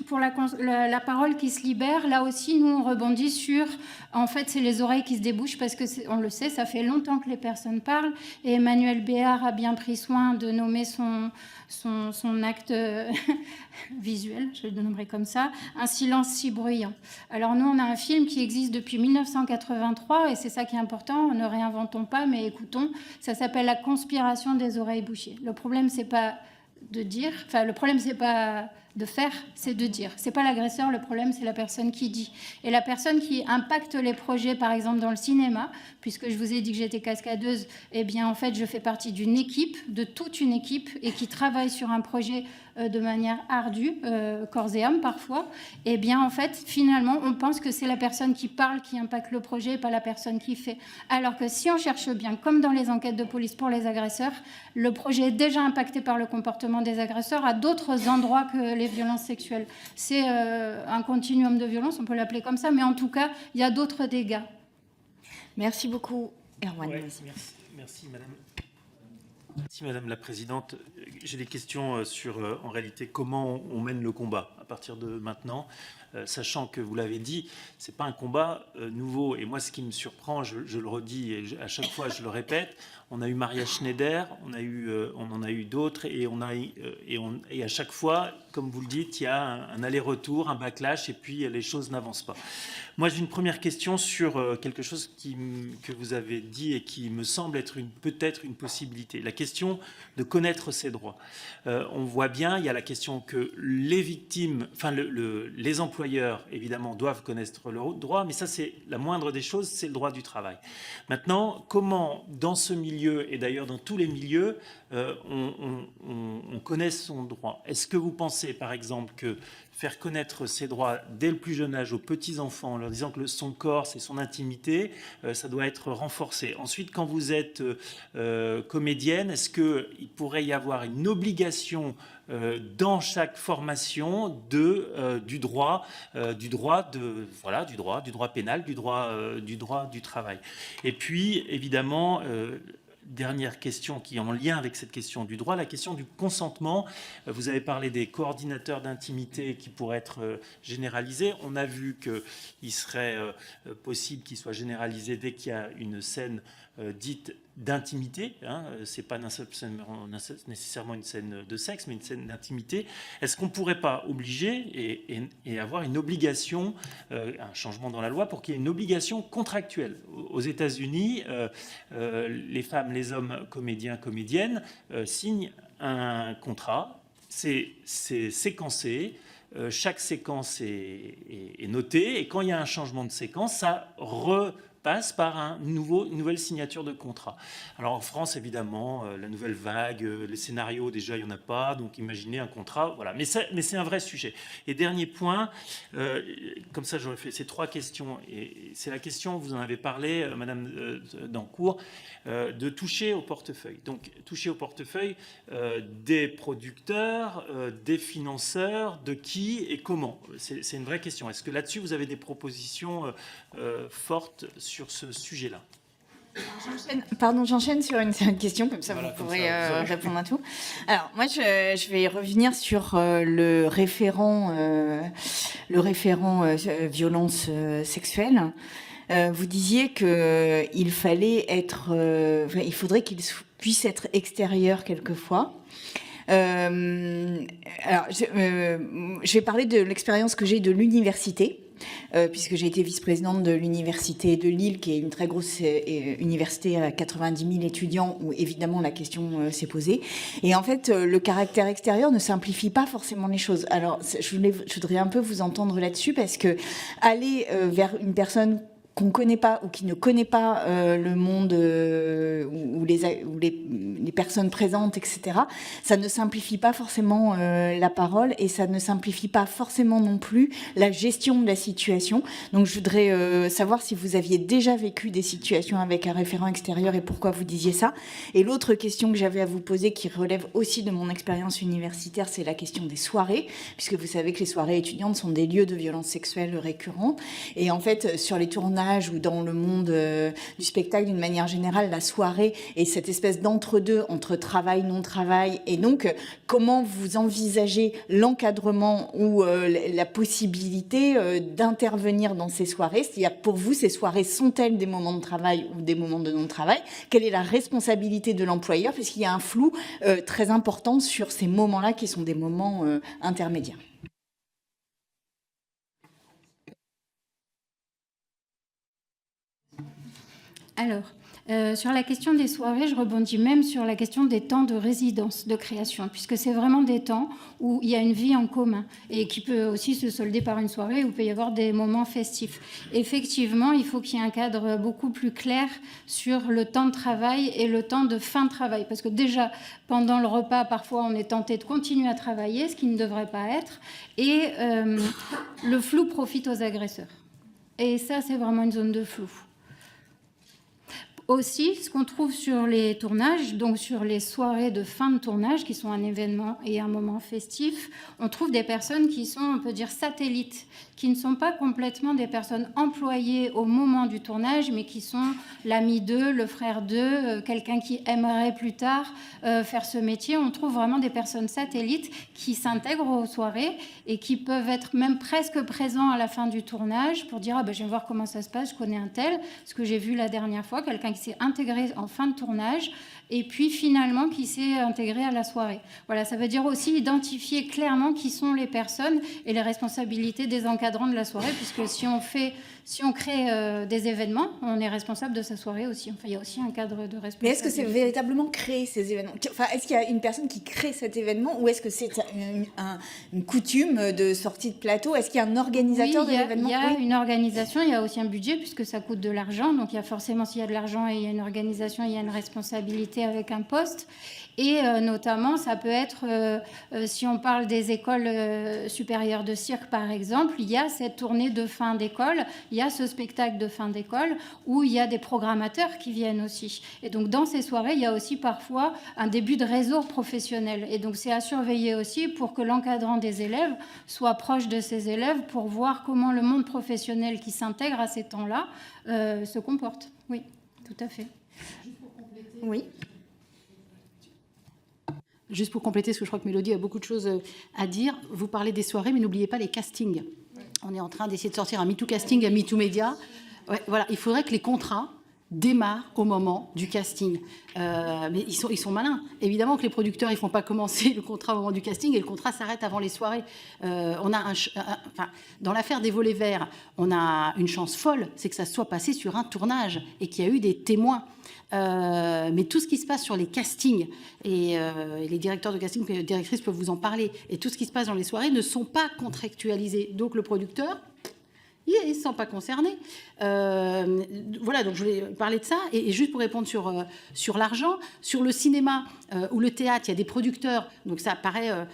Pour la parole qui se libère, là aussi, nous, on rebondit sur... En fait, c'est les oreilles qui se débouchent parce que, on le sait, ça fait longtemps que les personnes parlent. Et Emmanuel Béard a bien pris soin de nommer son acte visuel, je le nommerai comme ça, un silence si bruyant. Alors nous, on a un film qui existe depuis 1983 et c'est ça qui est important, ne réinventons pas, mais écoutons. Ça s'appelle La conspiration des oreilles bouchées. Le problème, c'est pas de dire, le problème, c'est pas de faire, c'est de dire. C'est pas l'agresseur, le problème, c'est la personne qui dit. Et la personne qui impacte les projets, par exemple dans le cinéma, puisque je vous ai dit que j'étais cascadeuse, eh bien, en fait, je fais partie d'une équipe, de toute une équipe, et qui travaille sur un projet de manière ardue, corps et âme parfois. Eh bien, en fait, finalement, on pense que c'est la personne qui parle qui impacte le projet, et pas la personne qui fait. Alors que si on cherche bien, comme dans les enquêtes de police pour les agresseurs, le projet est déjà impacté par le comportement des agresseurs à d'autres endroits que les violences sexuelles. C'est un continuum de violence, on peut l'appeler comme ça, mais en tout cas, il y a d'autres dégâts. Merci beaucoup, Erwan. Ouais, merci, madame. Merci, Madame la Présidente. J'ai des questions sur, en réalité, comment on mène le combat à partir de maintenant, sachant que, vous l'avez dit, ce n'est pas un combat nouveau. Et moi, ce qui me surprend, je le redis et à chaque fois, je le répète, on a eu Maria Schneider, on en a eu d'autres, et à chaque fois, comme vous le dites, il y a un aller-retour, un backlash, et puis les choses n'avancent pas. Moi, j'ai une première question sur quelque chose que vous avez dit et qui me semble être peut-être une possibilité. La question de connaître ses droits. On voit bien, il y a la question que les victimes, enfin les employeurs, évidemment, doivent connaître leurs droits, mais ça, c'est la moindre des choses, c'est le droit du travail. Maintenant, comment, dans ce milieu, et d'ailleurs dans tous les milieux, on connaît son droit? Est-ce que vous pensez, par exemple, que faire connaître ses droits dès le plus jeune âge aux petits-enfants, en leur disant que son corps, c'est son intimité, ça doit être renforcé. Ensuite, quand vous êtes comédienne, est-ce qu'il pourrait y avoir une obligation dans chaque formation du droit pénal, du droit du travail? Et puis, évidemment, dernière question qui est en lien avec cette question du droit, la question du consentement. Vous avez parlé des coordinateurs d'intimité qui pourraient être généralisés. On a vu qu'il serait possible qu'ils soient généralisés dès qu'il y a une scène dite d'intimité. Ce n'est pas nécessairement une scène de sexe, mais une scène d'intimité. Est-ce qu'on ne pourrait pas obliger et avoir une obligation, un changement dans la loi pour qu'il y ait une obligation contractuelle? Aux États-Unis, les femmes, les hommes comédiens, comédiennes signent un contrat, c'est séquencé, chaque séquence est notée, et quand il y a un changement de séquence, ça passe par une nouvelle signature de contrat. Alors en France, évidemment, la nouvelle vague, les scénarios, déjà, il n'y en a pas, donc imaginez un contrat, voilà. Mais c'est un vrai sujet. Et dernier point, comme ça j'aurais fait ces 3 questions, et c'est la question, vous en avez parlé, Madame Dancourt, de toucher au portefeuille. Donc toucher au portefeuille des producteurs, des financeurs, de qui et comment. C'est une vraie question. Est-ce que là-dessus, vous avez des propositions fortes sur ce sujet-là? J'enchaîne sur une question, comme ça voilà, vous pourrez répondre à tout. Alors, moi, je vais revenir sur le référent violence sexuelle. Vous disiez qu'il fallait il faudrait qu'il puisse être extérieur quelquefois. Alors, je vais parler de l'expérience que j'ai de l'université. Puisque j'ai été vice-présidente de l'université de Lille, qui est une très grosse université à 90 000 étudiants, où évidemment la question s'est posée. Et en fait, le caractère extérieur ne simplifie pas forcément les choses. Alors, je voudrais un peu vous entendre là-dessus, parce que aller vers une personne qu'on connaît pas ou qui ne connaît pas le monde ou les personnes présentes, etc., ça ne simplifie pas forcément la parole et ça ne simplifie pas forcément non plus la gestion de la situation. Donc je voudrais savoir si vous aviez déjà vécu des situations avec un référent extérieur et pourquoi vous disiez ça. Et l'autre question que j'avais à vous poser, qui relève aussi de mon expérience universitaire, c'est la question des soirées, puisque vous savez que les soirées étudiantes sont des lieux de violences sexuelles récurrents. Et en fait, sur les tournages ou dans le monde du spectacle d'une manière générale, la soirée est cette espèce d'entre-deux entre travail, non-travail. Et donc, comment vous envisagez l'encadrement ou la possibilité d'intervenir dans ces soirées? C'est-à-dire, pour vous, ces soirées sont-elles des moments de travail ou des moments de non-travail? Quelle est la responsabilité de l'employeur? Puisqu'il y a un flou très important sur ces moments-là qui sont des moments intermédiaires. Alors, sur la question des soirées, je rebondis même sur la question des temps de résidence, de création, puisque c'est vraiment des temps où il y a une vie en commun et qui peut aussi se solder par une soirée où il peut y avoir des moments festifs. Effectivement, il faut qu'il y ait un cadre beaucoup plus clair sur le temps de travail et le temps de fin de travail, parce que déjà, pendant le repas, parfois, on est tenté de continuer à travailler, ce qui ne devrait pas être, et le flou profite aux agresseurs. Et ça, c'est vraiment une zone de flou. Aussi, ce qu'on trouve sur les tournages, donc sur les soirées de fin de tournage, qui sont un événement et un moment festif, on trouve des personnes qui sont, on peut dire, satellites, qui ne sont pas complètement des personnes employées au moment du tournage, mais qui sont l'ami d'eux, le frère d'eux, quelqu'un qui aimerait plus tard faire ce métier. On trouve vraiment des personnes satellites qui s'intègrent aux soirées et qui peuvent être même presque présents à la fin du tournage pour dire « Ah ben, je vais voir comment ça se passe, je connais un tel », ce que j'ai vu la dernière fois, quelqu'un qui s'est intégré en fin de tournage et puis finalement qui s'est intégré à la soirée. Voilà, ça veut dire aussi identifier clairement qui sont les personnes et les responsabilités des encadrants de la soirée, puisque si on crée des événements, on est responsable de sa soirée aussi. Enfin, il y a aussi un cadre de responsabilité. Mais est-ce que c'est véritablement créer ces événements? Enfin, est-ce qu'il y a une personne qui crée cet événement ou est-ce que c'est une coutume de sortie de plateau? Est-ce qu'il y a un organisateur de l'événement? Il y a une organisation, il y a aussi un budget puisque ça coûte de l'argent. Donc, il y a forcément, s'il y a de l'argent et il y a une organisation, il y a une responsabilité avec un poste. Et notamment, ça peut être, si on parle des écoles supérieures de cirque, par exemple, il y a cette tournée de fin d'école, il y a ce spectacle de fin d'école où il y a des programmateurs qui viennent aussi. Et donc, dans ces soirées, il y a aussi parfois un début de réseau professionnel. Et donc, c'est à surveiller aussi pour que l'encadrant des élèves soit proche de ces élèves pour voir comment le monde professionnel qui s'intègre à ces temps-là se comporte. Oui, tout à fait. Oui. Juste pour compléter, parce que je crois que Mélodie a beaucoup de choses à dire, vous parlez des soirées, mais n'oubliez pas les castings. On est en train d'essayer de sortir un MeToo casting, un MeToo Média. Ouais, voilà, il faudrait que les contrats démarrent au moment du casting. Mais ils sont malins. Évidemment que les producteurs, ils ne font pas commencer le contrat au moment du casting et le contrat s'arrête avant les soirées. Dans l'affaire des volets verts, on a une chance folle, c'est que ça soit passé sur un tournage et qu'il y a eu des témoins. Mais tout ce qui se passe sur les castings, et les directeurs de casting, les directrices peuvent vous en parler, et tout ce qui se passe dans les soirées ne sont pas contractualisés. Donc le producteur, ils ne se sentent pas concernés. Voilà, donc je voulais parler de ça. Et juste pour répondre sur l'argent, sur le cinéma ou le théâtre, il y a des producteurs, donc ça paraît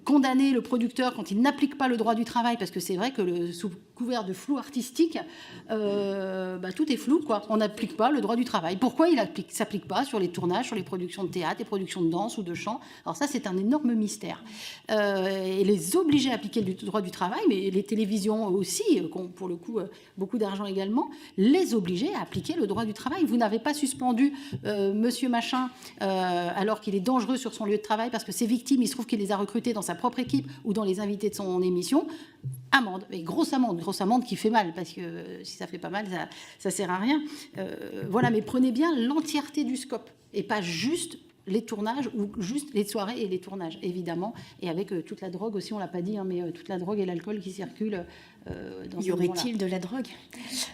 condamner le producteur quand il n'applique pas le droit du travail, parce que c'est vrai que sous couvert de flou artistique, tout est flou, quoi. On n'applique pas le droit du travail. Pourquoi il ne s'applique pas sur les tournages, sur les productions de théâtre, les productions de danse ou de chant? Alors ça, c'est un énorme mystère. Et les obliger à appliquer le droit du travail, mais les télévisions aussi, qui ont pour le coup beaucoup d'argent également, les obliger à appliquer le droit du travail. Vous n'avez pas suspendu monsieur machin alors qu'il est dangereux sur son lieu de travail parce que ses victimes, il se trouve qu'il les a recrutées dans sa propre équipe ou dans les invités de son émission. Amende, mais grosse amende qui fait mal, parce que si ça fait pas mal, ça sert à rien. Voilà, mais prenez bien l'entièreté du scope, et pas juste les tournages, ou juste les soirées et les tournages, évidemment, et avec toute la drogue aussi, on l'a pas dit, hein, mais toute la drogue et l'alcool qui circulent dans ce Y aurait-il de la drogue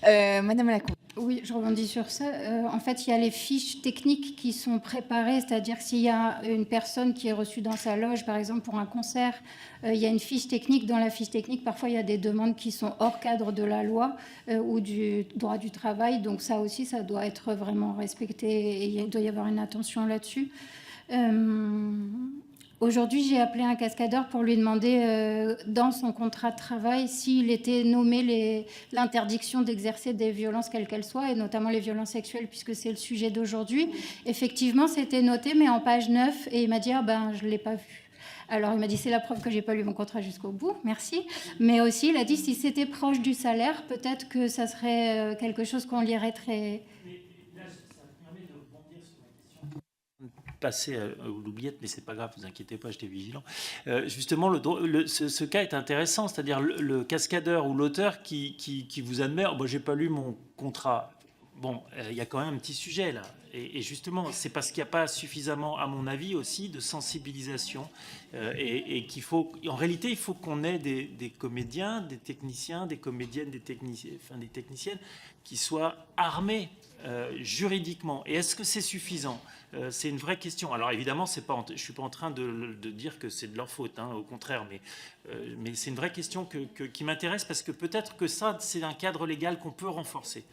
Madame Lacombe. Oui, je rebondis sur ça. En fait, il y a les fiches techniques qui sont préparées, c'est-à-dire que s'il y a une personne qui est reçue dans sa loge, par exemple pour un concert, il y a une fiche technique. Dans la fiche technique, parfois, il y a des demandes qui sont hors cadre de la loi ou du droit du travail. Donc ça aussi, ça doit être vraiment respecté et il doit y avoir une attention là-dessus. Aujourd'hui, j'ai appelé un cascadeur pour lui demander, dans son contrat de travail, s'il était nommé l'interdiction d'exercer des violences, quelles qu'elles soient, et notamment les violences sexuelles, puisque c'est le sujet d'aujourd'hui. Effectivement, c'était noté, mais en page 9, et il m'a dit je ne l'ai pas vu. Alors, il m'a dit, c'est la preuve que je n'ai pas lu mon contrat jusqu'au bout, merci. Mais aussi, il a dit, si c'était proche du salaire, peut-être que ça serait quelque chose qu'on lirait très... Passer à l'oubliette, mais c'est pas grave, vous inquiétez pas, j'étais vigilant. Justement, ce cas est intéressant, c'est-à-dire le cascadeur ou l'auteur qui vous admet, j'ai pas lu mon contrat. Bon, il y a quand même un petit sujet là. Et justement, c'est parce qu'il n'y a pas suffisamment, à mon avis aussi, de sensibilisation. Et qu'il faut, en réalité, il faut qu'on ait des comédiens, des techniciens, des comédiennes, des techniciennes qui soient armés juridiquement. Et est-ce que c'est suffisant ? C'est une vraie question. Alors évidemment, je ne suis pas en train de dire que c'est de leur faute, hein, au contraire, mais c'est une vraie question qui m'intéresse parce que peut-être que ça, c'est un cadre légal qu'on peut renforcer.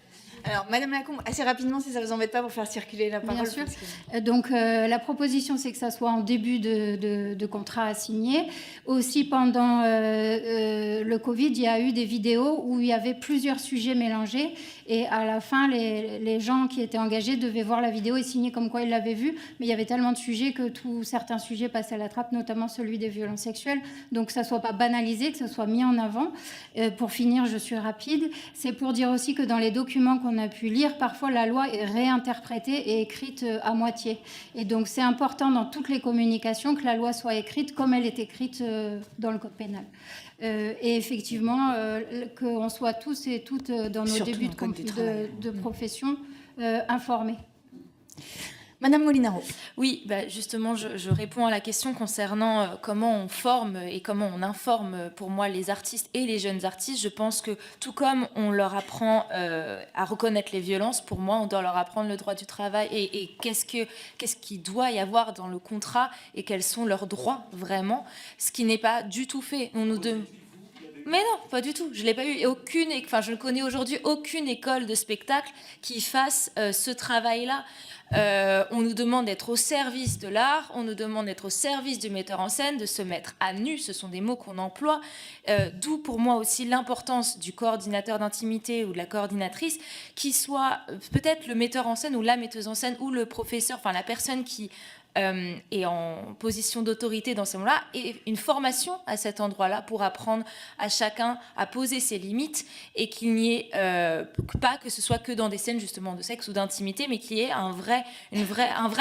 Alors, Madame Lacombe, assez rapidement, si ça ne vous embête pas, pour faire circuler la parole. Bien sûr. Donc, la proposition, c'est que ça soit en début de contrat à signer. Aussi, pendant le Covid, il y a eu des vidéos où il y avait plusieurs sujets mélangés. Et à la fin, les gens qui étaient engagés devaient voir la vidéo et signer comme quoi ils l'avaient vue. Mais il y avait tellement de sujets que certains sujets passaient à la trappe, notamment celui des violences sexuelles. Donc, que ça ne soit pas banalisé, que ça soit mis en avant. Pour finir, je suis rapide. C'est pour dire aussi que dans les documents qu'on a pu lire, parfois la loi est réinterprétée et écrite à moitié. Et donc, c'est important dans toutes les communications que la loi soit écrite comme elle est écrite dans le code pénal. Et effectivement, qu'on soit tous et toutes dans nos débuts de profession informés. Madame Molinaro. Oui, justement, je réponds à la question concernant comment on forme et comment on informe, pour moi, les artistes et les jeunes artistes. Je pense que tout comme on leur apprend à reconnaître les violences, pour moi, on doit leur apprendre le droit du travail et qu'est-ce qu'il doit y avoir dans le contrat et quels sont leurs droits, vraiment, ce qui n'est pas du tout fait. Mais non, pas du tout. Je l'ai pas eu. Et je ne connais aujourd'hui aucune école de spectacle qui fasse ce travail-là. On nous demande d'être au service de l'art, on nous demande d'être au service du metteur en scène, de se mettre à nu, ce sont des mots qu'on emploie, d'où pour moi aussi l'importance du coordinateur d'intimité ou de la coordinatrice, qui soit peut-être le metteur en scène ou la metteuse en scène ou le professeur, enfin la personne qui est en position d'autorité dans ce moment-là, et une formation à cet endroit-là pour apprendre à chacun à poser ses limites et qu'il n'y ait pas que ce soit que dans des scènes justement de sexe ou d'intimité, mais qu'il y ait un vrai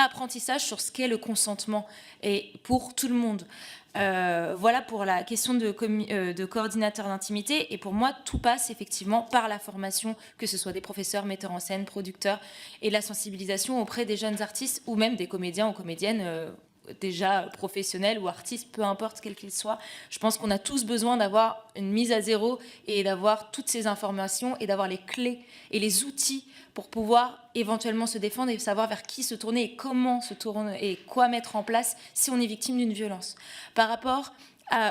apprentissage sur ce qu'est le consentement et pour tout le monde. Voilà pour la question de coordinateur d'intimité. Et pour moi, tout passe effectivement par la formation, que ce soit des professeurs, metteurs en scène, producteurs, et la sensibilisation auprès des jeunes artistes ou même des comédiens ou comédiennes déjà professionnels ou artistes, peu importe quels qu'ils soient. Je pense qu'on a tous besoin d'avoir une mise à zéro et d'avoir toutes ces informations et d'avoir les clés et les outils pour pouvoir éventuellement se défendre et savoir vers qui se tourner et comment se tourner et quoi mettre en place si on est victime d'une violence. Par rapport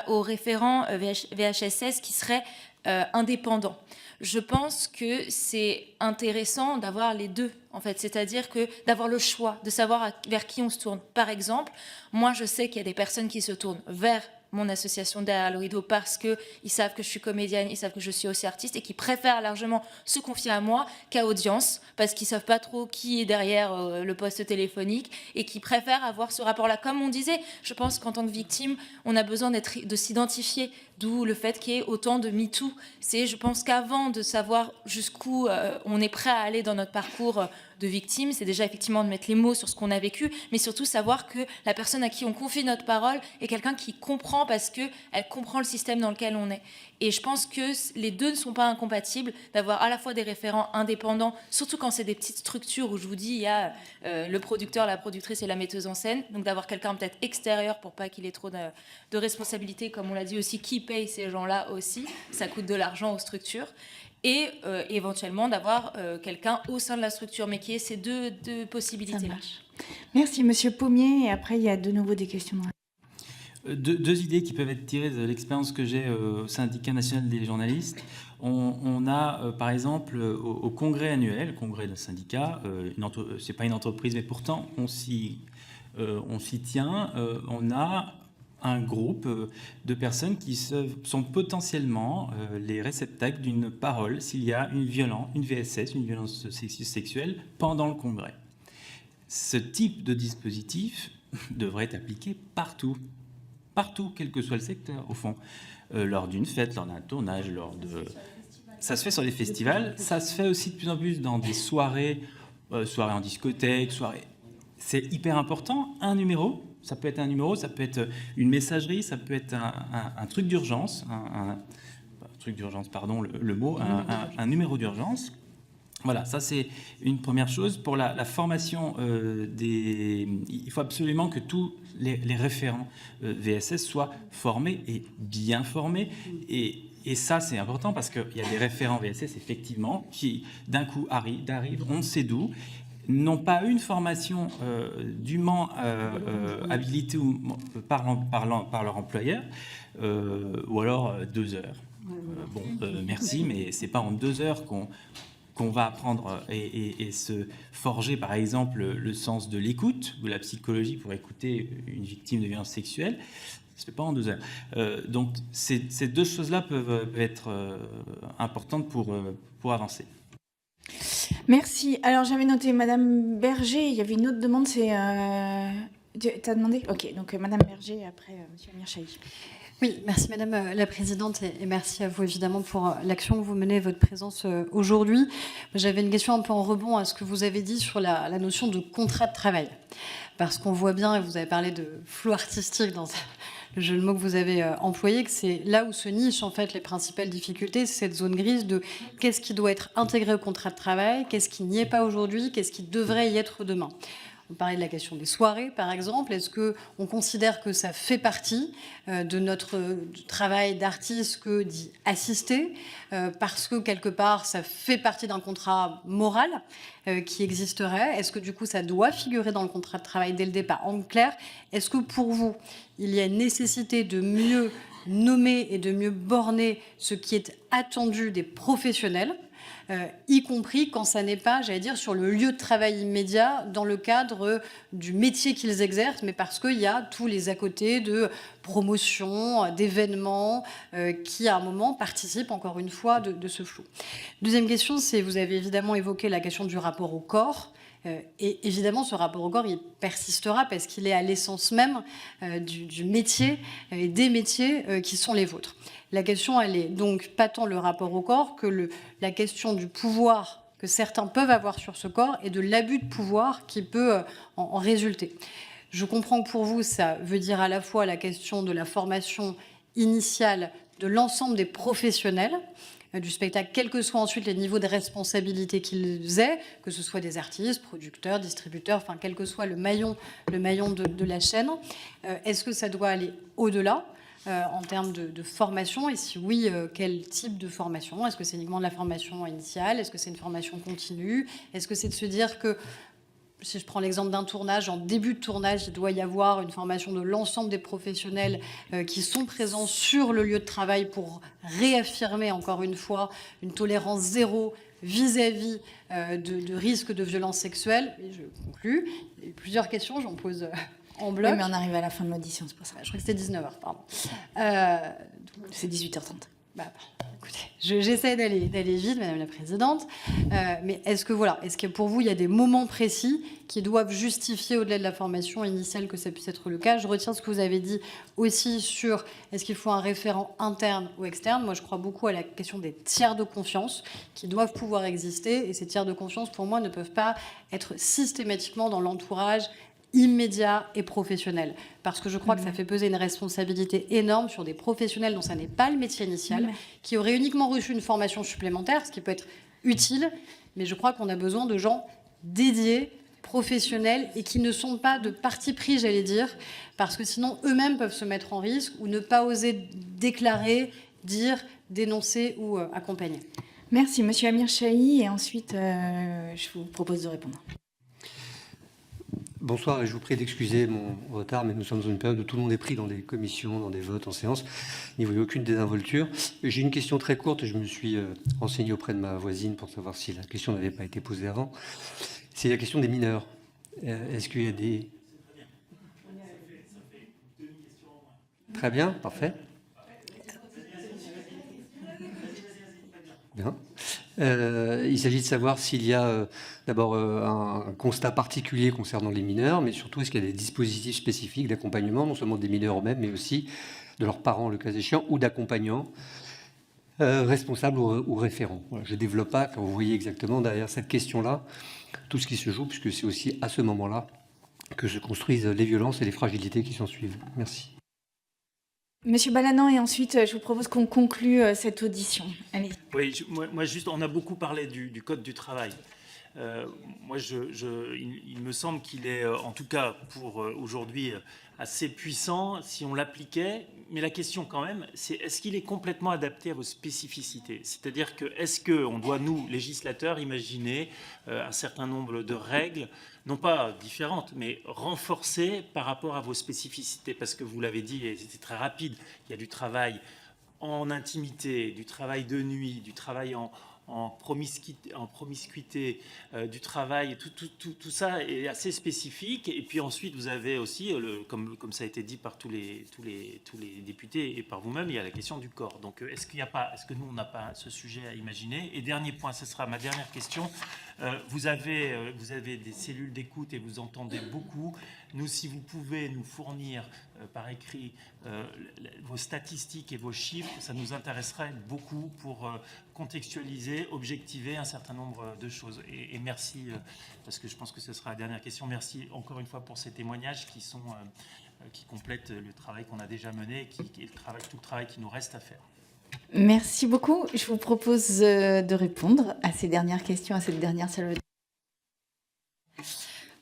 au référent VHSS qui serait indépendant. Je pense que c'est intéressant d'avoir les deux, en fait, c'est-à-dire que d'avoir le choix, de savoir vers qui on se tourne. Par exemple, moi, je sais qu'il y a des personnes qui se tournent vers mon association Derrière le rideau parce qu'ils savent que je suis comédienne, ils savent que je suis aussi artiste et qui préfèrent largement se confier à moi qu'à Audience parce qu'ils ne savent pas trop qui est derrière le poste téléphonique et qui préfèrent avoir ce rapport-là. Comme on disait, je pense qu'en tant que victime, on a besoin de s'identifier, d'où le fait qu'il y ait autant de MeToo. Je pense qu'avant de savoir jusqu'où on est prêt à aller dans notre parcours de victime, c'est déjà effectivement de mettre les mots sur ce qu'on a vécu, mais surtout savoir que la personne à qui on confie notre parole est quelqu'un qui comprend parce qu'elle comprend le système dans lequel on est. Et je pense que les deux ne sont pas incompatibles, d'avoir à la fois des référents indépendants, surtout quand c'est des petites structures où je vous dis, il y a le producteur, la productrice et la metteuse en scène, donc d'avoir quelqu'un peut-être extérieur pour pas qu'il ait trop de responsabilités, comme on l'a dit aussi, qui paye ces gens-là aussi, ça coûte de l'argent aux structures. Et éventuellement d'avoir quelqu'un au sein de la structure, mais qui ait ces deux possibilités-là. Merci, Monsieur Pommier. Et après, il y a de nouveau des questions. Deux idées qui peuvent être tirées de l'expérience que j'ai au syndicat national des journalistes. On a, par exemple, au congrès annuel, congrès d'un syndicat, c'est pas une entreprise, mais pourtant on s'y tient, on a un groupe de personnes qui sont potentiellement les réceptacles d'une parole s'il y a une VSS, une violence sexuelle, pendant le congrès. Ce type de dispositif devrait être appliqué partout, quel que soit le secteur, au fond. Lors d'une fête, lors d'un tournage, ça se fait sur les festivals, ça se fait aussi de plus en plus dans des soirées en discothèque, C'est hyper important, un numéro. Ça peut être un numéro, ça peut être une messagerie, ça peut être un truc d'urgence, un numéro d'urgence. Voilà, ça c'est une première chose. Pour la formation il faut absolument que tous les référents VSS soient formés et bien formés. Et ça, c'est important parce qu'il y a des référents VSS, effectivement, qui d'un coup arrivent, on ne sait d'où, n'ont pas une formation dûment habilitée par leur employeur, ou alors 2 heures. Merci, mais c'est pas en 2 heures qu'on va apprendre et se forger, par exemple, le sens de l'écoute ou la psychologie pour écouter une victime de violence sexuelle. Ça ne se fait pas en 2 heures. Donc ces deux choses-là peuvent être importantes pour avancer. Merci. Alors, j'avais noté Madame Berger. Il y avait une autre demande. Tu as demandé ? Ok. Donc, Madame Berger et après, Monsieur Amir Chahi. Oui, merci Madame la Présidente et merci à vous évidemment pour l'action que vous menez, votre présence aujourd'hui. J'avais une question un peu en rebond à ce que vous avez dit sur la notion de contrat de travail. Parce qu'on voit bien, et vous avez parlé de flou artistique dans le jeu de mots que vous avez employé, que c'est là où se nichent en fait les principales difficultés, c'est cette zone grise de qu'est-ce qui doit être intégré au contrat de travail, qu'est-ce qui n'y est pas aujourd'hui, qu'est-ce qui devrait y être demain. On parlait de la question des soirées, par exemple. Est-ce qu'on considère que ça fait partie de notre travail d'artiste que d'y assister parce que, quelque part, ça fait partie d'un contrat moral qui existerait? Est-ce que, du coup, ça doit figurer dans le contrat de travail dès le départ? En clair, est-ce que, pour vous, il y a une nécessité de mieux nommer et de mieux borner ce qui est attendu des professionnels, y compris quand ça n'est pas, j'allais dire, sur le lieu de travail immédiat, dans le cadre du métier qu'ils exercent, mais parce qu'il y a tous les à côté de promotion, d'événements, qui, à un moment, participent, encore une fois, de ce flou. Deuxième question, c'est, vous avez évidemment évoqué la question du rapport au corps. Et évidemment, ce rapport au corps, il persistera parce qu'il est à l'essence même du métier et des métiers qui sont les vôtres. La question, elle est donc pas tant le rapport au corps que la question du pouvoir que certains peuvent avoir sur ce corps et de l'abus de pouvoir qui peut en résulter. Je comprends que pour vous, ça veut dire à la fois la question de la formation initiale de l'ensemble des professionnels du spectacle, quels que soient ensuite les niveaux de responsabilité qu'ils aient, que ce soit des artistes, producteurs, distributeurs, enfin, quel que soit le maillon de la chaîne. Est-ce que ça doit aller au-delà en termes de formation? Et si oui, quel type de formation? Est-ce que c'est uniquement de la formation initiale? Est-ce que c'est une formation continue? Est-ce que c'est de se dire que si je prends l'exemple d'un tournage, en début de tournage, il doit y avoir une formation de l'ensemble des professionnels qui sont présents sur le lieu de travail pour réaffirmer encore une fois une tolérance zéro vis-à-vis de risques de violence sexuelle. Et je conclus. Il y a eu plusieurs questions, j'en pose en bloc. Oui, mais on arrive à la fin de l'audition, c'est pour ça. Je crois que c'était 19h, pardon. C'est 18h30. Écoutez, j'essaie d'aller vite, Madame la Présidente. Mais est-ce que pour vous, il y a des moments précis qui doivent justifier, au-delà de la formation initiale, que ça puisse être le cas? Je retiens ce que vous avez dit aussi sur est-ce qu'il faut un référent interne ou externe. Moi, je crois beaucoup à la question des tiers de confiance qui doivent pouvoir exister. Et ces tiers de confiance, pour moi, ne peuvent pas être systématiquement dans l'entourage immédiat et professionnel. Parce que je crois que ça fait peser une responsabilité énorme sur des professionnels dont ça n'est pas le métier initial, qui auraient uniquement reçu une formation supplémentaire, ce qui peut être utile, mais je crois qu'on a besoin de gens dédiés, professionnels, et qui ne sont pas de parti pris, j'allais dire, parce que sinon eux-mêmes peuvent se mettre en risque ou ne pas oser déclarer, dire, dénoncer ou accompagner. Merci, Monsieur Amir Chahi, et ensuite je vous propose de répondre. Bonsoir, et je vous prie d'excuser mon retard, mais nous sommes dans une période où tout le monde est pris dans des commissions, dans des votes, en séance. Il n'y voyait aucune désinvolture. J'ai une question très courte, et je me suis renseigné auprès de ma voisine pour savoir si la question n'avait pas été posée avant. C'est la question des mineurs. Est-ce qu'il y a des... Très bien, parfait. Bien. Il s'agit de savoir s'il y a d'abord un constat particulier concernant les mineurs, mais surtout est-ce qu'il y a des dispositifs spécifiques d'accompagnement, non seulement des mineurs eux-mêmes, mais aussi de leurs parents, le cas échéant, ou d'accompagnants responsables ou référents. Voilà, je ne développe pas, quand vous voyez exactement derrière cette question-là, tout ce qui se joue, puisque c'est aussi à ce moment-là que se construisent les violences et les fragilités qui s'en suivent. Merci. Monsieur Balanan, et ensuite, je vous propose qu'on conclue cette audition. Allez. Oui, moi juste, on a beaucoup parlé du Code du travail. Moi, il me semble qu'il est, en tout cas pour aujourd'hui, assez puissant si on l'appliquait. Mais la question quand même, c'est est-ce qu'il est complètement adapté à vos spécificités? C'est-à-dire que est-ce qu'on doit, nous, législateurs, imaginer un certain nombre de règles, non pas différentes, mais renforcées par rapport à vos spécificités? Parce que vous l'avez dit, et c'était très rapide, il y a du travail en intimité, du travail de nuit, du travail en promiscuité, du travail, tout ça est assez spécifique. Et puis ensuite, vous avez aussi, comme ça a été dit par tous les députés et par vous-même, il y a la question du corps. Donc, est-ce que nous, on n'a pas ce sujet à imaginer? Et dernier point, ce sera ma dernière question. Vous avez des cellules d'écoute et vous entendez beaucoup. Nous, si vous pouvez nous fournir par écrit vos statistiques et vos chiffres, ça nous intéresserait beaucoup pour contextualiser, objectiver un certain nombre de choses. Et merci, parce que je pense que ce sera la dernière question. Merci encore une fois pour ces témoignages qui complètent le travail qu'on a déjà mené et tout le travail qui nous reste à faire. Merci beaucoup. Je vous propose de répondre à ces dernières questions, à cette dernière salle.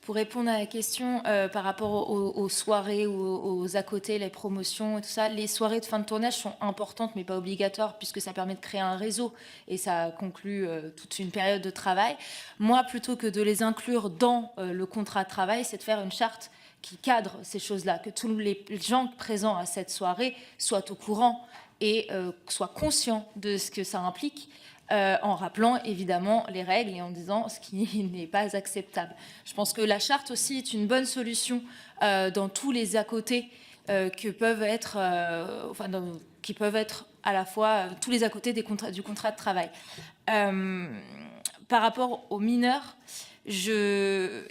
Pour répondre à la question par rapport aux soirées ou aux à côté, les promotions et tout ça, les soirées de fin de tournage sont importantes mais pas obligatoires puisque ça permet de créer un réseau et ça conclut toute une période de travail. Moi, plutôt que de les inclure dans le contrat de travail, c'est de faire une charte qui cadre ces choses-là, que tous les gens présents à cette soirée soient au courant et soient conscients de ce que ça implique. En rappelant évidemment les règles et en disant ce qui n'est pas acceptable. Je pense que la charte aussi est une bonne solution dans tous les à-côté qui peuvent être à la fois tous les à-côté du contrat de travail. Par rapport aux mineurs, je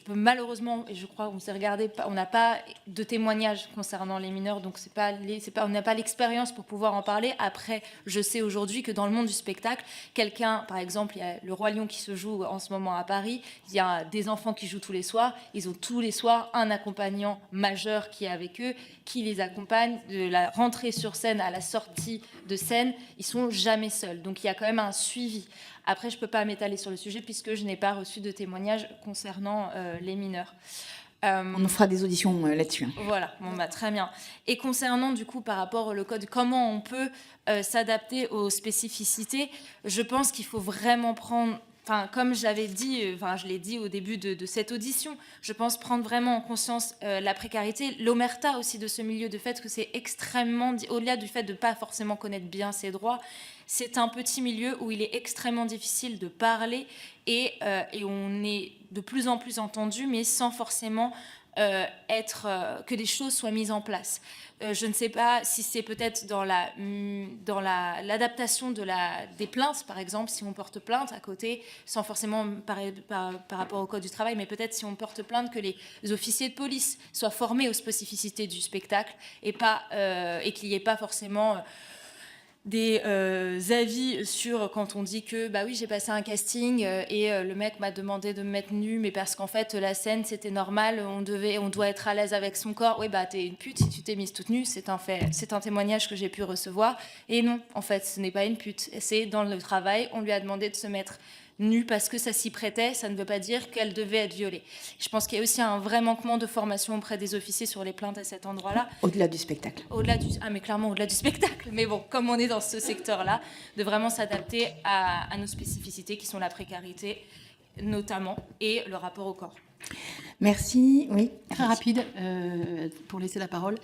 peux malheureusement, et je crois qu'on s'est regardé, on n'a pas de témoignages concernant les mineurs, donc on n'a pas l'expérience pour pouvoir en parler. Après, je sais aujourd'hui que dans le monde du spectacle, quelqu'un, par exemple, il y a le Roi Lion qui se joue en ce moment à Paris, il y a des enfants qui jouent tous les soirs, ils ont tous les soirs un accompagnant majeur qui est avec eux, qui les accompagne de la rentrée sur scène à la sortie de scène, ils sont jamais seuls. Donc il y a quand même un suivi. Après, je ne peux pas m'étaler sur le sujet puisque je n'ai pas reçu de témoignages concernant les mineurs. On en fera des auditions là-dessus. Voilà, bon, très bien. Et concernant, du coup, par rapport au code, comment on peut s'adapter aux spécificités, je pense qu'il faut vraiment prendre comme je l'avais dit, je l'ai dit au début de cette audition, je pense prendre vraiment en conscience la précarité, l'omerta aussi de ce milieu, de fait que c'est extrêmement, au-delà du fait de ne pas forcément connaître bien ses droits, c'est un petit milieu où il est extrêmement difficile de parler et on est de plus en plus entendu, mais sans forcément que des choses soient mises en place. Je ne sais pas si c'est peut-être dans l'adaptation des plaintes, par exemple, si on porte plainte à côté, sans forcément par rapport au Code du travail, mais peut-être si on porte plainte que les officiers de police soient formés aux spécificités du spectacle et qu'il n'y ait pas forcément des avis sur quand on dit que bah oui, j'ai passé un casting et le mec m'a demandé de me mettre nue, mais parce qu'en fait la scène c'était normal, on doit être à l'aise avec son corps. Oui, bah t'es une pute si tu t'es mise toute nue, c'est un fait, c'est un témoignage que j'ai pu recevoir. Et non, en fait ce n'est pas une pute, c'est dans le travail, on lui a demandé de se mettre nue parce que ça s'y prêtait, ça ne veut pas dire qu'elle devait être violée. Je pense qu'il y a aussi un vrai manquement de formation auprès des officiers sur les plaintes à cet endroit-là. Au-delà du spectacle. Mais clairement au-delà du spectacle. Mais bon, comme on est dans ce secteur-là, de vraiment s'adapter à nos spécificités qui sont la précarité notamment et le rapport au corps. Merci. Oui. Très rapide pour laisser la parole.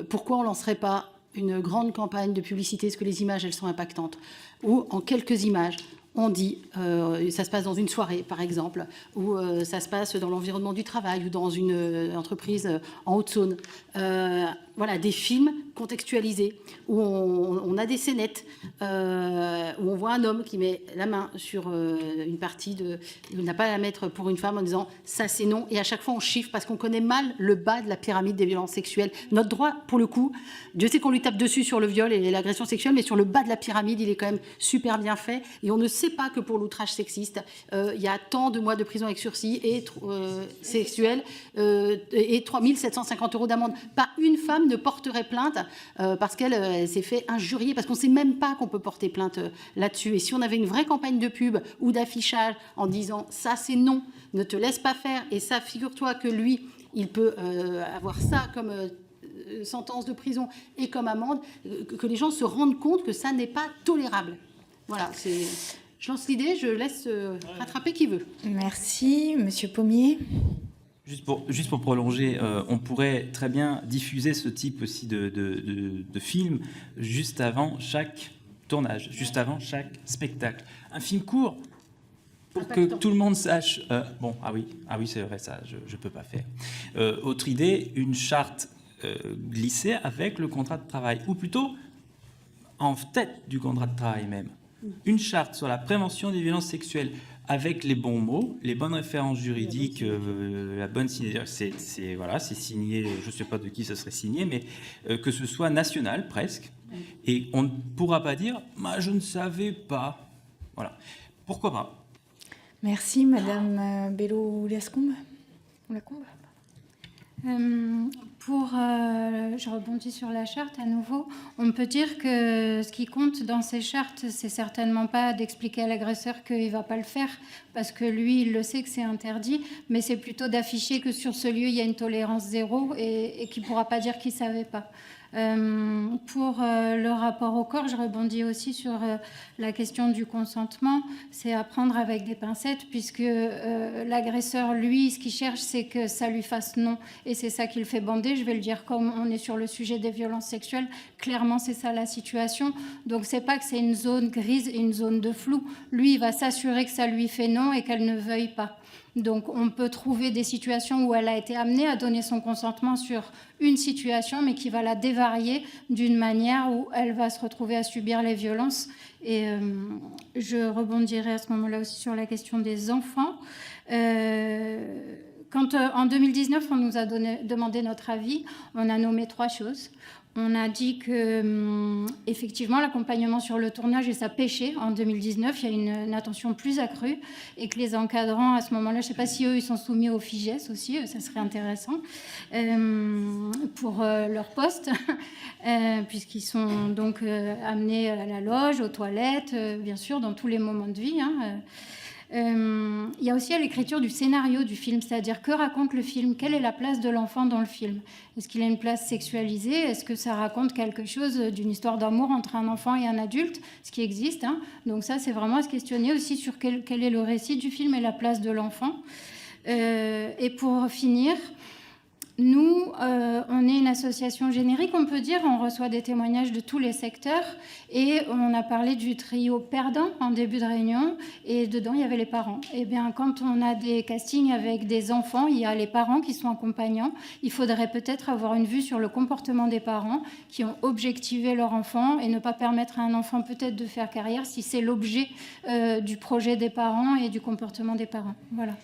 Pourquoi on ne lancerait pas une grande campagne de publicité? Est-ce que les images, elles sont impactantes? Ou en quelques images, on dit, ça se passe dans une soirée, par exemple, ou ça se passe dans l'environnement du travail ou dans une entreprise en Haute-Saône. Voilà, des films contextualisés où on a des scénettes, où on voit un homme qui met la main sur une partie il n'a pas à la mettre pour une femme en disant ça c'est non, et à chaque fois on chiffre parce qu'on connaît mal le bas de la pyramide des violences sexuelles. Notre droit, pour le coup, Dieu sait qu'on lui tape dessus sur le viol et l'agression sexuelle, mais sur le bas de la pyramide, il est quand même super bien fait, et on ne sait pas que pour l'outrage sexiste, il y a tant de mois de prison avec sursis et sexuel et 3 750 € d'amende. Pas une femme ne porterait plainte parce qu'elle s'est fait injurier, parce qu'on ne sait même pas qu'on peut porter plainte là-dessus. Et si on avait une vraie campagne de pub ou d'affichage en disant ça c'est non, ne te laisse pas faire, et ça figure-toi que lui il peut avoir ça comme sentence de prison et comme amende, que les gens se rendent compte que ça n'est pas tolérable. Voilà, je lance l'idée, je laisse rattraper qui veut. Merci, Monsieur Pommier. Juste pour prolonger, on pourrait très bien diffuser ce type aussi de film juste avant chaque tournage, juste avant chaque spectacle. Un film court, pour que tout le monde sache... ah oui, c'est vrai, ça, je ne peux pas faire. Autre idée, une charte glissée avec le contrat de travail, ou plutôt en tête du contrat de travail même. Une charte sur la prévention des violences sexuelles, avec les bons mots, les bonnes références juridiques, la bonne signature, c'est signé, je ne sais pas de qui ça serait signé, mais que ce soit national presque, et on ne pourra pas dire « je ne savais pas ». Voilà. Pourquoi pas? Merci, Madame Bello-Lascombe. Je rebondis sur la charte à nouveau. On peut dire que ce qui compte dans ces chartes, c'est certainement pas d'expliquer à l'agresseur qu'il ne va pas le faire, parce que lui, il le sait que c'est interdit, mais c'est plutôt d'afficher que sur ce lieu, il y a une tolérance zéro et qu'il ne pourra pas dire qu'il ne savait pas. Pour le rapport au corps, je rebondis aussi sur la question du consentement. C'est à prendre avec des pincettes, puisque l'agresseur, lui, ce qu'il cherche, c'est que ça lui fasse non, et c'est ça qui le fait bander. Je vais le dire comme on est sur le sujet des violences sexuelles, clairement c'est ça la situation. Donc c'est pas que c'est une zone grise et une zone de flou. Lui, il va s'assurer que ça lui fait non et qu'elle ne veuille pas. Donc on peut trouver des situations où elle a été amenée à donner son consentement sur une situation, mais qui va la dévarier d'une manière où elle va se retrouver à subir les violences. Et je rebondirai à ce moment-là aussi sur la question des enfants. Quand en 2019, on nous a demandé notre avis, on a nommé 3 choses. On a dit que, effectivement, l'accompagnement sur le tournage, et ça pêchait en 2019, il y a une attention plus accrue, et que les encadrants, à ce moment-là, je ne sais pas si eux, ils sont soumis au FIGES aussi, ça serait intéressant, pour leur poste, puisqu'ils sont donc amenés à la loge, aux toilettes, bien sûr, dans tous les moments de vie. Il y a aussi à l'écriture du scénario du film, c'est-à-dire que raconte le film, quelle est la place de l'enfant dans le film. Est-ce qu'il a une place sexualisée? Est-ce que ça raconte quelque chose d'une histoire d'amour entre un enfant et un adulte, ce qui existe, hein. Donc ça, c'est vraiment à se questionner aussi sur quel est le récit du film et la place de l'enfant. Et pour finir, nous, on est une association générique, on peut dire. On reçoit des témoignages de tous les secteurs. Et on a parlé du trio perdant en début de réunion. Et dedans, il y avait les parents. Et bien, quand on a des castings avec des enfants, il y a les parents qui sont accompagnants. Il faudrait peut-être avoir une vue sur le comportement des parents qui ont objectivé leur enfant et ne pas permettre à un enfant peut-être de faire carrière si c'est l'objet du projet des parents et du comportement des parents. Voilà.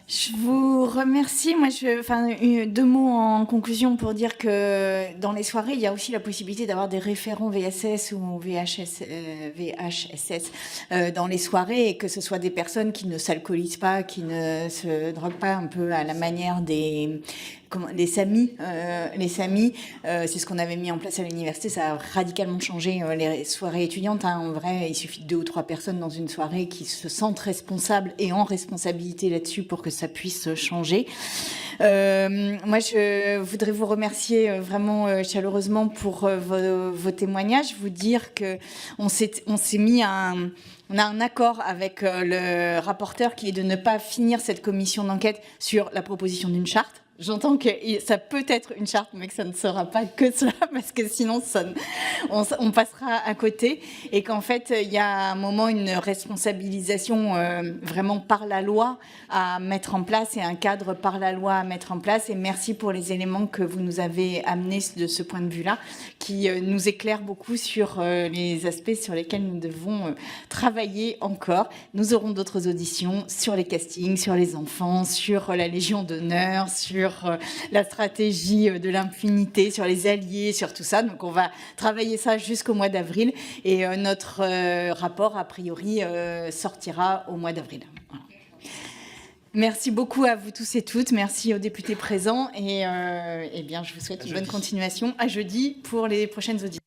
Je vous remercie. Moi, deux mots en conclusion pour dire que dans les soirées, il y a aussi la possibilité d'avoir des référents VSS ou VHSS dans les soirées, et que ce soit des personnes qui ne s'alcoolisent pas, qui ne se droguent pas, un peu à la manière les SAMI. C'est ce qu'on avait mis en place à l'université. Ça a radicalement changé les soirées étudiantes. Hein. En vrai, il suffit de 2 ou 3 personnes dans une soirée qui se sentent responsables et en responsabilité là-dessus pour que ça puisse changer. Moi, je voudrais vous remercier vraiment chaleureusement pour vos témoignages. Vous dire que on a un accord avec le rapporteur qui est de ne pas finir cette commission d'enquête sur la proposition d'une charte. J'entends que ça peut être une charte, mais que ça ne sera pas que cela, parce que sinon on passera à côté, et qu'en fait il y a à un moment une responsabilisation vraiment par la loi à mettre en place, et un cadre par la loi à mettre en place. Et merci pour les éléments que vous nous avez amenés de ce point de vue-là, qui nous éclairent beaucoup sur les aspects sur lesquels nous devons travailler encore. Nous aurons d'autres auditions sur les castings, sur les enfants, sur la Légion d'honneur, sur la stratégie de l'impunité, sur les alliés, sur tout ça. Donc on va travailler ça jusqu'au mois d'avril, et notre rapport, a priori, sortira au mois d'avril. Voilà. Merci beaucoup à vous tous et toutes. Merci aux députés présents, et bien, je vous souhaite une bonne continuation. À jeudi pour les prochaines auditions.